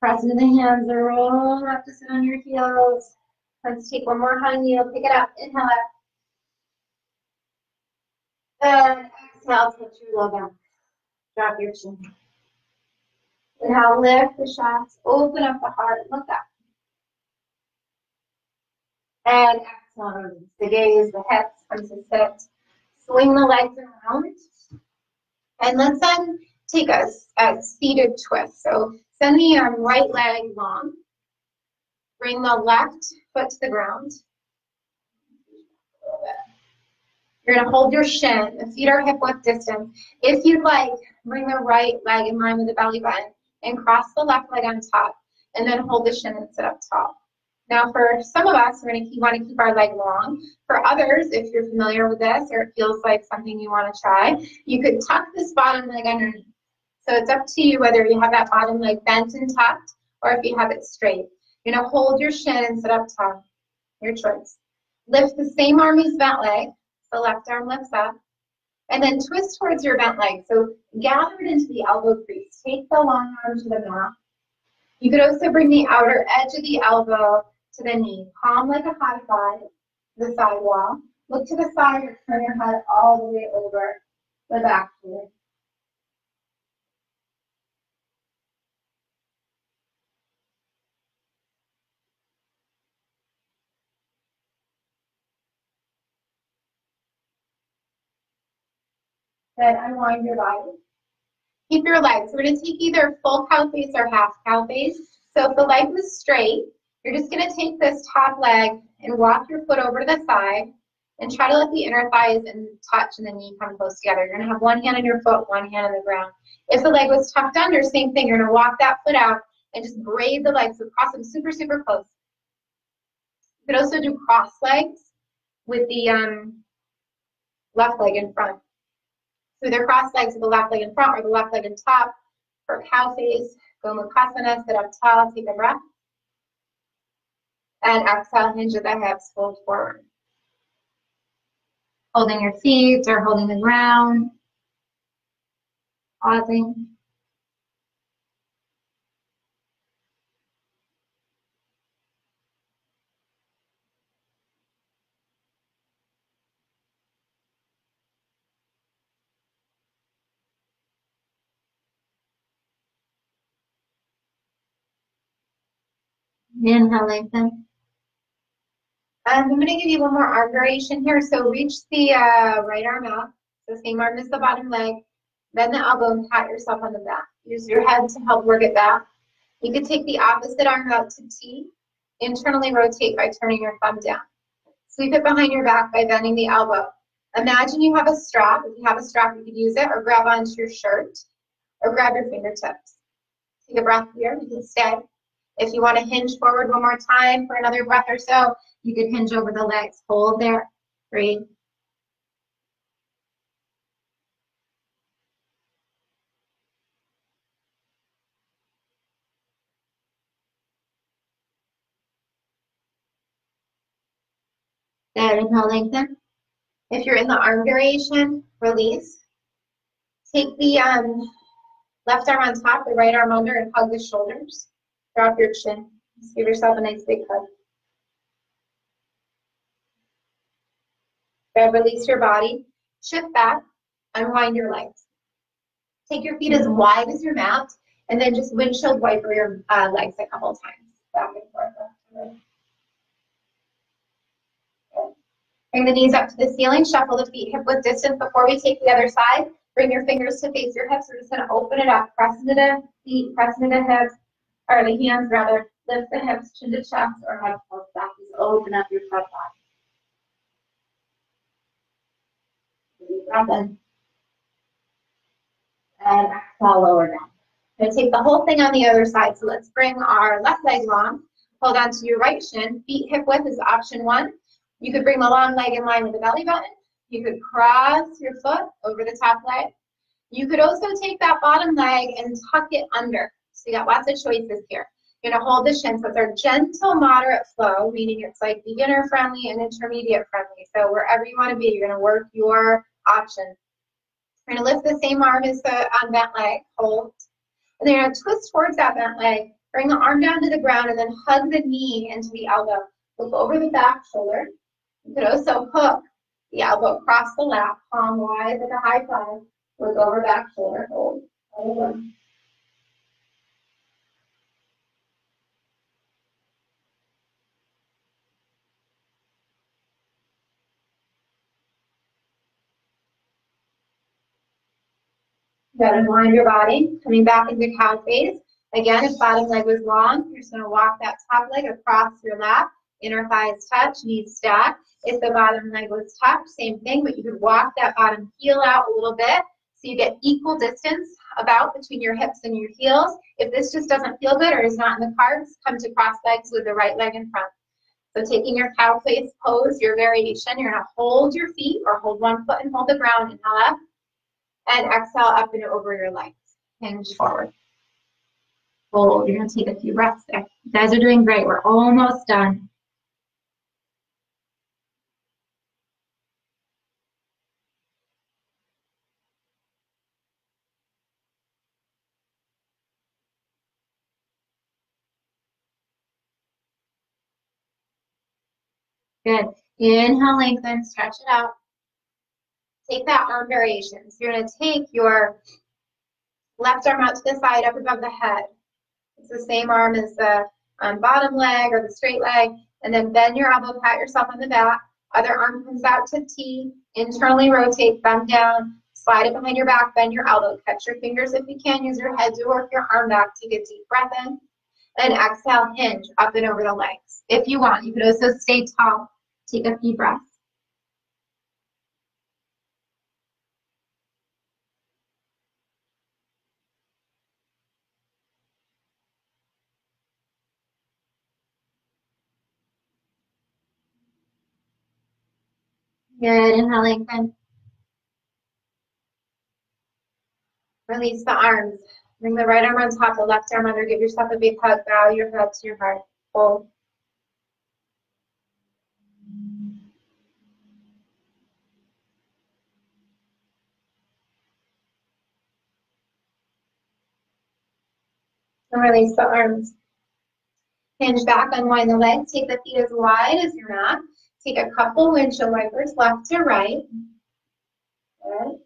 Press into the hands or roll up to sit on your heels. Let's take one more high kneel. Pick it up. Inhale up. And exhale, touch your low back. Drop your chin. Inhale, lift the chest. Open up the heart. Look up. And exhale, release the gaze, the hips, come to sit. Swing the legs around. And let's then take a seated twist. So send the right leg long. Bring the left foot to the ground. You're going to hold your shin. The feet are hip width distance. If you'd like, bring the right leg in line with the belly button and cross the left leg on top. And then hold the shin and sit up tall. Now for some of us, we're going to want to keep our leg long. For others, if you're familiar with this or it feels like something you want to try, you could tuck this bottom leg underneath. So it's up to you whether you have that bottom leg bent and tucked or if you have it straight. You're going to hold your shin and sit up tall. Your choice. Lift the same arm as bent leg. The left arm lifts up. And then twist towards your bent leg. So gather it into the elbow crease. Take the long arm to the mat. You could also bring the outer edge of the elbow to the knee. Palm like a high five to the side wall. Look to the side or turn your head all the way over the back shoulder. Then unwind your body. Keep your legs. We're going to take either full cow face or half cow face. So if the leg was straight, you're just going to take this top leg and walk your foot over to the side and try to let the inner thighs and touch and the knee come close together. You're going to have one hand on your foot, one hand on the ground. If the leg was tucked under, same thing. You're going to walk that foot out and just braid the legs. So cross them super, super close. You could also do cross legs with the left leg in front. So either cross legs with the left leg in front or the left leg in top. For cow face, Gomukhasana, sit up tall, take a breath. And exhale, hinge at the hips, fold forward. Holding your feet or holding the ground. Pausing. Inhale, lengthen. And I'm going to give you one more arm variation here. So reach the right arm out. So same arm as the bottom leg. Bend the elbow and pat yourself on the back. Use your head to help work it back. You could take the opposite arm out to T. Internally rotate by turning your thumb down. Sweep it behind your back by bending the elbow. Imagine you have a strap. If you have a strap, you could use it or grab onto your shirt or grab your fingertips. Take a breath here. You can stay. If you want to hinge forward one more time for another breath or so, you could hinge over the legs. Hold there. Breathe. Good. Inhale, lengthen. If you're in the arm variation, release. Take the left arm on top, the right arm under, and hug the shoulders. Drop your chin. Just give yourself a nice big hug. Good. Release your body. Shift back. Unwind your legs. Take your feet as wide as your mat, and then just windshield wiper your legs a couple times. Back and forth. Bring the knees up to the ceiling. Shuffle the feet hip width distance. Before we take the other side, bring your fingers to face your hips. We're just going to open it up. Press into the feet, press into the hips, or the hands rather. Lift the hips, chin to chest, or head close back. Just open up your front body. Breath in. And exhale, lower down. I'm going to take the whole thing on the other side. So let's bring our left leg long. Hold on to your right shin. Feet hip width is option one. You could bring the long leg in line with the belly button. You could cross your foot over the top leg. You could also take that bottom leg and tuck it under. So you got lots of choices here. You're gonna hold the shin. So it's our gentle, moderate flow, meaning it's like beginner friendly and intermediate friendly. So wherever you wanna be, you're gonna work your option. You're gonna lift the same arm as the unbent leg, hold. And then you're gonna twist towards that bent leg, bring the arm down to the ground, and then hug the knee into the elbow. Look over the back shoulder. You could also hook the elbow across the lap, palm wide with a high five. Look over back shoulder, hold. Good, unwind your body, coming back into cow phase. Again, if bottom leg was long, you're just gonna walk that top leg across your lap, inner thighs touch, knees stack. If the bottom leg was tucked, same thing, but you could walk that bottom heel out a little bit so you get equal distance about between your hips and your heels. If this just doesn't feel good or is not in the cards, come to cross legs with the right leg in front. So taking your cow face pose, your variation, you're gonna hold your feet or hold one foot and hold the ground, inhale up, and exhale up and over your legs. Hinge forward. Hold. You're going to take a few breaths there. You guys are doing great. We're almost done. Good. Inhale, lengthen, stretch it out. Take that arm variation. So you're going to take your left arm out to the side, up above the head. It's the same arm as the bottom leg or the straight leg. And then bend your elbow, pat yourself on the back. Other arm comes out to T. Internally rotate, thumb down. Slide it behind your back, bend your elbow. Catch your fingers if you can. Use your head to work your arm back. Take a deep breath in. And exhale, hinge up and over the legs. If you want, you could also stay tall. Take a few breaths. Good. Inhale, lengthen. Release the arms. Bring the right arm on top, the left arm under. Give yourself a big hug. Bow your head to your heart. Hold. And release the arms. Hinge back, unwind the legs. Take the feet as wide as your mat. Take a couple windshield wipers, left to right. Good.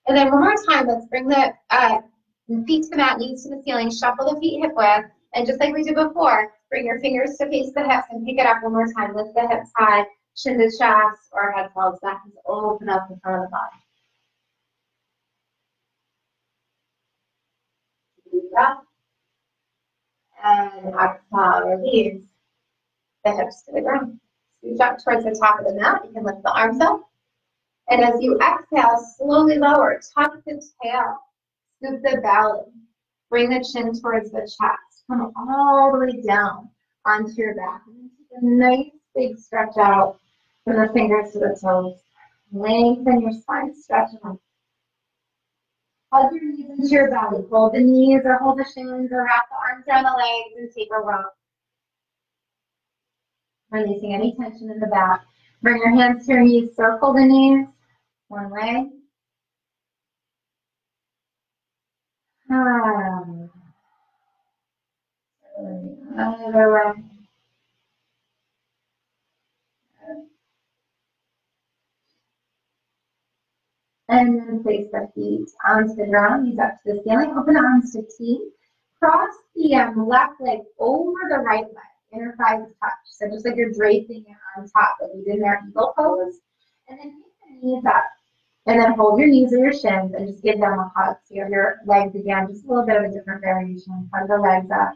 And then one more time, let's bring the feet to the mat, knees to the ceiling. Shuffle the feet hip width. And just like we did before, bring your fingers to face the hips and pick it up one more time. Lift the hips high, chin to chest, or head falls back. Just open up the front of the body. Deep breath. And exhale, release the hips to the ground. Scooch up towards the top of the mat. You can lift the arms up. And as you exhale, slowly lower. Tuck the tail. Scoop the belly. Bring the chin towards the chest. Come all the way down onto your back. And take a nice big stretch out from the fingers to the toes. Lengthen your spine. Stretch them up. Hug your knees into your belly. Hold the knees or hold the shins or wrap the arms around the legs and take a rock. Releasing any tension in the back. Bring your hands to your knees. Circle the knees. One way. Another way. And then place the feet onto the ground, knees up to the ceiling. Open the arms to T. Cross the left leg over the right leg. Inner thighs touch. So just like you're draping it on top of you in their eagle pose. And then take the knees up. And then hold your knees or your shins and just give them a hug. So you have your legs again, just a little bit of a different variation. Hug the legs up.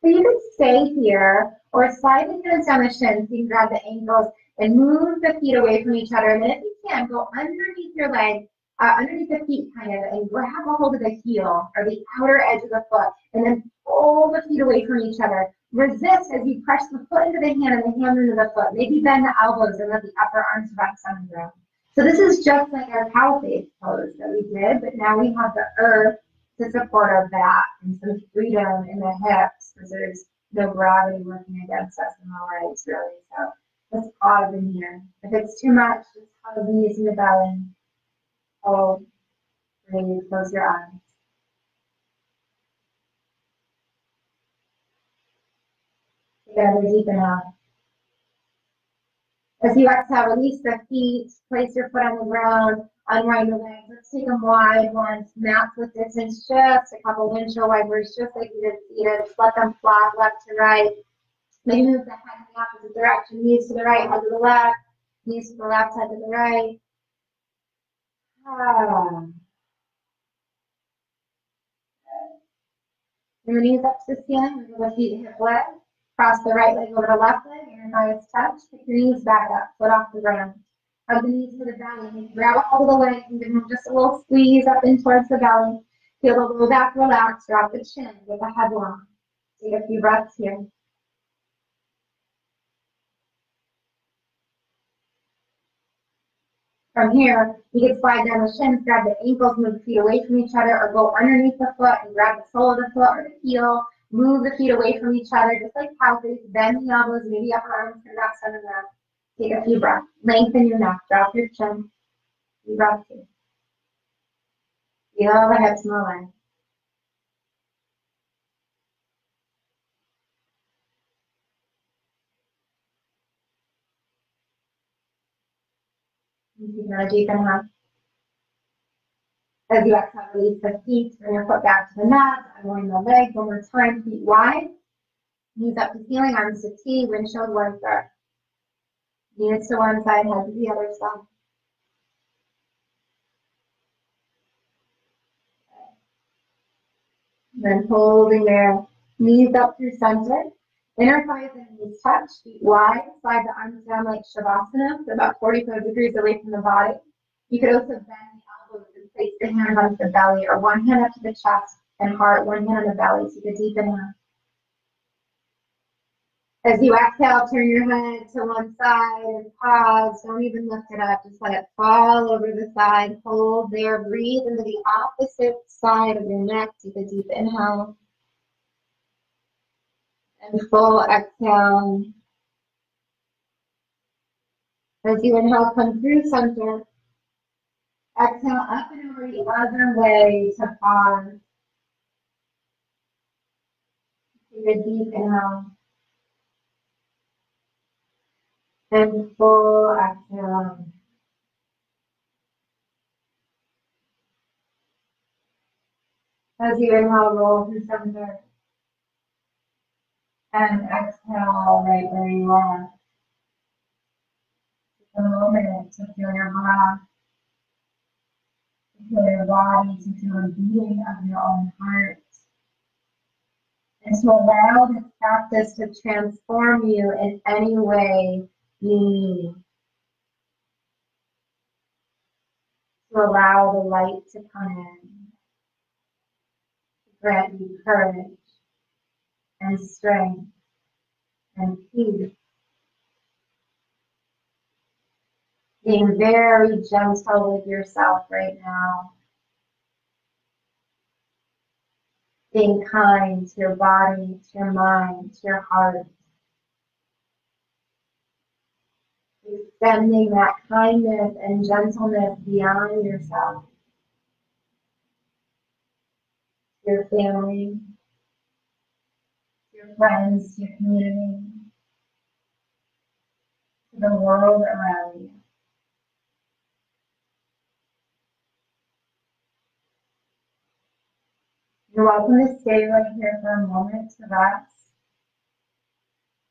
So you can stay here or slide the hands down the shins. You can grab the ankles and move the feet away from each other. And then if you can, go underneath your leg, underneath the feet kind of, and grab a hold of the heel or the outer edge of the foot. And then pull the feet away from each other. resist as you press the foot into the hand and the hand into the foot. Maybe bend the elbows and let the upper arms rest on the ground. So this is just like our cow face pose that we did, but now we have the earth to support our back and some freedom in the hips because there's no gravity working against us in the legs, really. So let's pause in here. If it's too much, just hug the knees and the belly. Hold. Breathe. Close your eyes. Take another deep inhale. As you exhale, release the feet. Place your foot on the ground. Unwind the legs. Let's take them wide once. Mats with distance. Just a couple windshield wipers, just like you did seated. Just let them flop left to right. Maybe move the head in the opposite direction. Knees to the right, head to the left. Knees to the left, head to the right. Bring the knees up to the ceiling. Move the feet hip width. Cross the right leg over the left leg. Your thighs touch. Pick your knees back up. Foot off the ground. Hug the knees to the belly. Grab a hold of the legs and give them just a little squeeze up in towards the belly. Feel the low back relax. Drop the chin. Get the head long. Take a few breaths here. From here, you can slide down the shins, grab the ankles, move the feet away from each other, or go underneath the foot and grab the sole of the foot or the heel. Move the feet away from each other, just like cow face. Bend the elbows, maybe upper arms can rest on the ground. Take a few breaths. Lengthen your neck. Drop your chin. Deep breath here. Feel the hips and the legs. Take another deep inhale. As you exhale, release the feet. Bring your foot back to the mat. Unwind the legs one more time. Feet wide. Knees up to ceiling. Arms to T. Windshield wiper. Knees to one side. Head to the other side. Then holding there. Knees up through center. Inner thighs and knees touch. Feet wide. Slide the arms down like Shavasana. So about 45 degrees away from the body. You could also bend the elbows and place the hand onto the belly, or one hand up to the chest and heart, one hand on the belly. Take a deep inhale. As you exhale, turn your head to one side and pause. Don't even lift it up. Just let it fall over the side. Hold there. Breathe into the opposite side of your neck. Take a deep inhale. And full exhale. As you inhale, come through center. Exhale up and over the other way to pause. Take a deep inhale. And full exhale. As you inhale, roll through center. And exhale right where you are. Take a moment to feel your breath. To feel your body, to feel the beating of your own heart. And to allow this practice to transform you in any way you need. To allow the light to come in. To grant you courage and strength and peace. Being very gentle with yourself right now. Being kind to your body, to your mind, to your heart. Extending that kindness and gentleness beyond yourself. To your family, to your friends, to your community, to the world around you. You're welcome to stay right here for a moment to rest,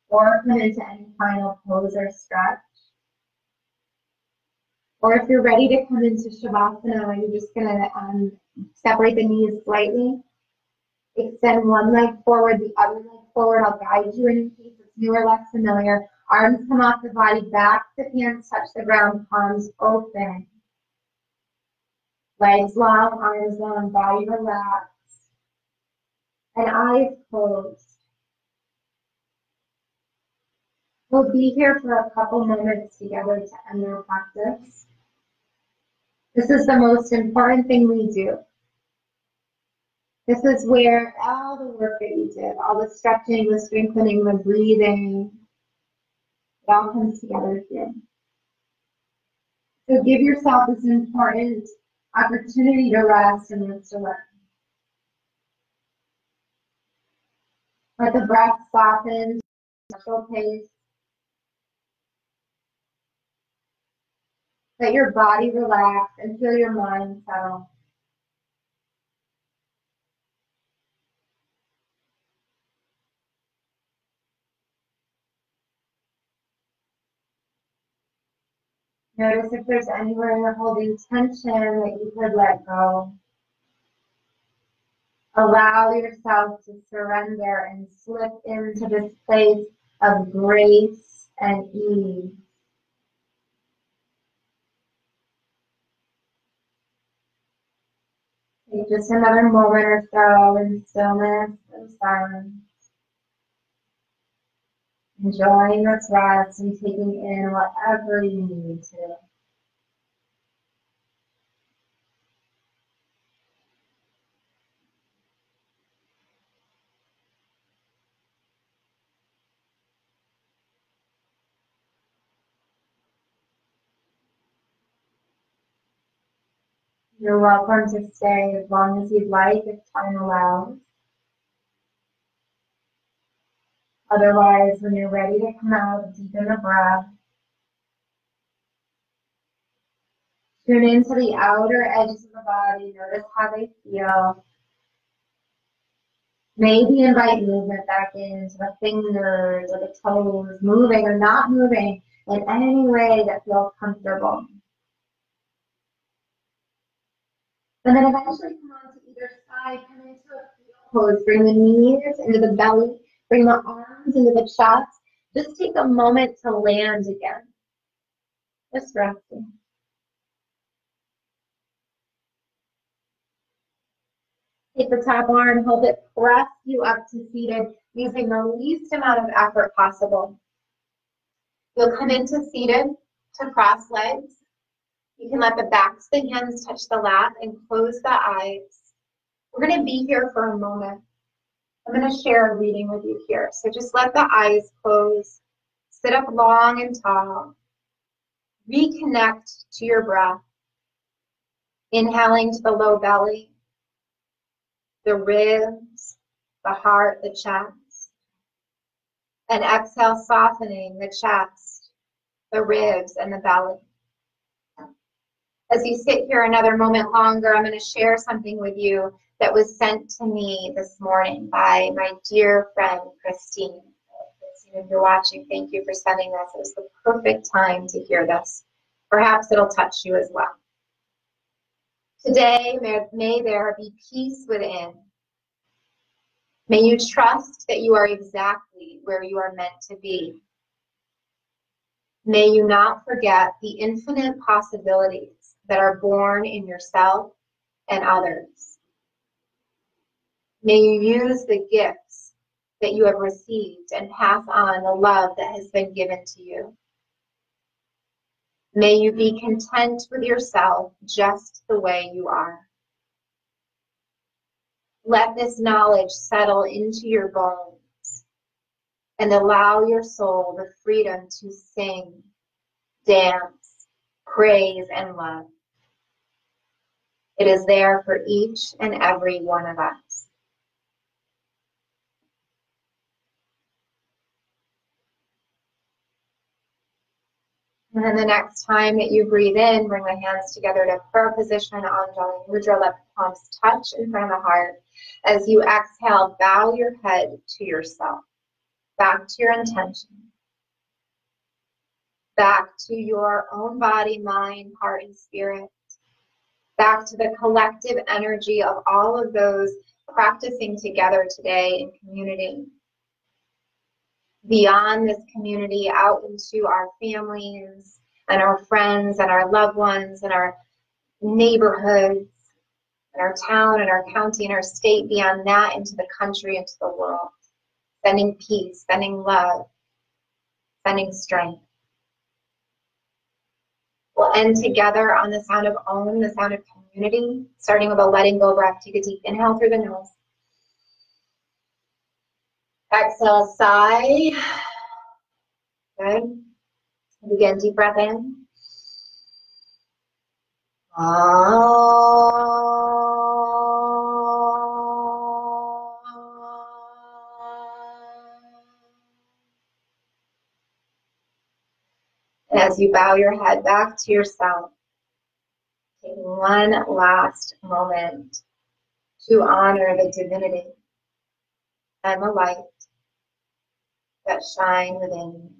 or come into any final pose or stretch. Or if you're ready to come into Shavasana, you're just going to separate the knees slightly. Extend one leg forward, the other leg forward. I'll guide you in case it's new or less familiar. Arms come off the body, back the hands touch the ground, palms open. Legs long, arms long, body relaxed. And eyes closed. We'll be here for a couple moments together to end our practice. This is the most important thing we do. This is where all the work that you did, all the stretching, the strengthening, the breathing, it all comes together here. So give yourself this important opportunity to rest and restore. Let the breath soften to a natural pace. Let your body relax and feel your mind settle. Notice if there's anywhere you're holding tension that you could let go. Allow yourself to surrender and slip into this place of grace and ease. Take just another moment or so in stillness and silence. Enjoying this rest and taking in whatever you need to. You're welcome to stay as long as you'd like if time allows. Otherwise, when you're ready to come out, deepen the breath. Tune into the outer edges of the body. Notice how they feel. Maybe invite movement back into the fingers or the toes, moving or not moving in any way that feels comfortable. And then eventually come on to either side, come into a heel pose. Bring the knees into the belly, bring the arms into the chest. Just take a moment to land again. Just resting. Take the top arm, hold it, press you up to seated using the least amount of effort possible. You'll come into seated to cross legs. You can let the backs of the hands touch the lap and close the eyes. We're going to be here for a moment. I'm going to share a reading with you here. So just let the eyes close. Sit up long and tall. Reconnect to your breath. Inhaling to the low belly, the ribs, the heart, the chest. And exhale, softening the chest, the ribs, and the belly. As you sit here another moment longer, I'm going to share something with you that was sent to me this morning by my dear friend, Christine. Christine, if you're watching, thank you for sending this. It was the perfect time to hear this. Perhaps it'll touch you as well. Today, may there be peace within. May you trust that you are exactly where you are meant to be. May you not forget the infinite possibilities that are born in yourself and others. May you use the gifts that you have received and pass on the love that has been given to you. May you be content with yourself just the way you are. Let this knowledge settle into your bones and allow your soul the freedom to sing, dance, praise, and love. It is there for each and every one of us. And then the next time that you breathe in, bring the hands together to prayer position, Anjali Mudra, let the palms touch in front of the heart. As you exhale, bow your head to yourself, back to your intention, back to your own body, mind, heart, and spirit, back to the collective energy of all of those practicing together today in community. Beyond this community, out into our families and our friends and our loved ones and our neighborhoods and our town and our county and our state, beyond that into the country, into the world. Sending peace, sending love, sending strength. We'll end together on the sound of Om, the sound of community, starting with a letting go breath. Take a deep inhale through the nose. Exhale, sigh. Good. Again, deep breath in. And as you bow your head back to yourself, take one last moment to honor the divinity and the light that shine within you.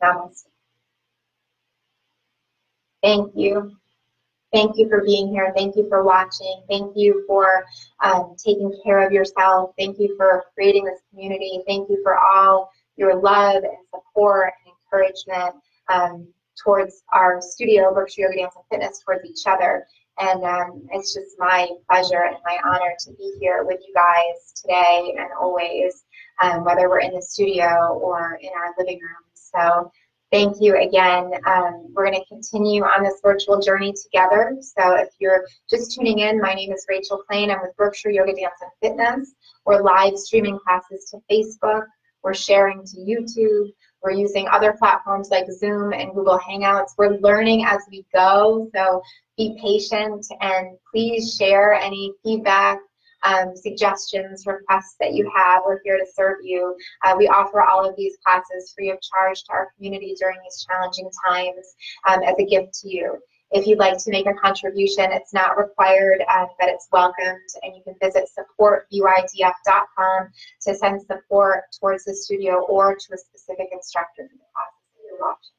Namaste. Thank you. Thank you for being here. Thank you for watching. Thank you for taking care of yourself. Thank you for creating this community. Thank you for all your love and support and encouragement towards our studio, Berkshire Yoga Dance and Fitness, towards each other. And it's just my pleasure and my honor to be here with you guys today and always, whether we're in the studio or in our living room. So thank you again. We're going to continue on this virtual journey together. So if you're just tuning in, my name is Rachael Plaine. I'm with Berkshire Yoga Dance and Fitness. We're live streaming classes to Facebook. We're sharing to YouTube. We're using other platforms like Zoom and Google Hangouts. We're learning as we go, so be patient and please share any feedback, suggestions, requests that you have. We're here to serve you. We offer all of these classes free of charge to our community during these challenging times as a gift to you. If you'd like to make a contribution, it's not required, but it's welcomed, and you can visit supportbydf.com to send support towards the studio or to a specific instructor for the classes that you're watching.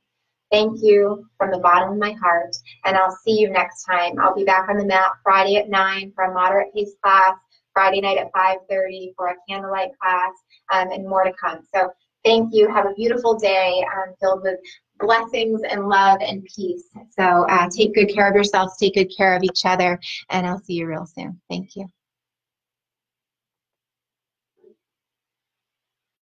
Thank you from the bottom of my heart, and I'll see you next time. I'll be back on the mat Friday at 9 for a moderate pace class, Friday night at 5:30 for a candlelight class, and more to come. So thank you. Have a beautiful day filled with blessings and love and peace. So take good care of yourselves, take good care of each other, and I'll see you real soon. Thank you.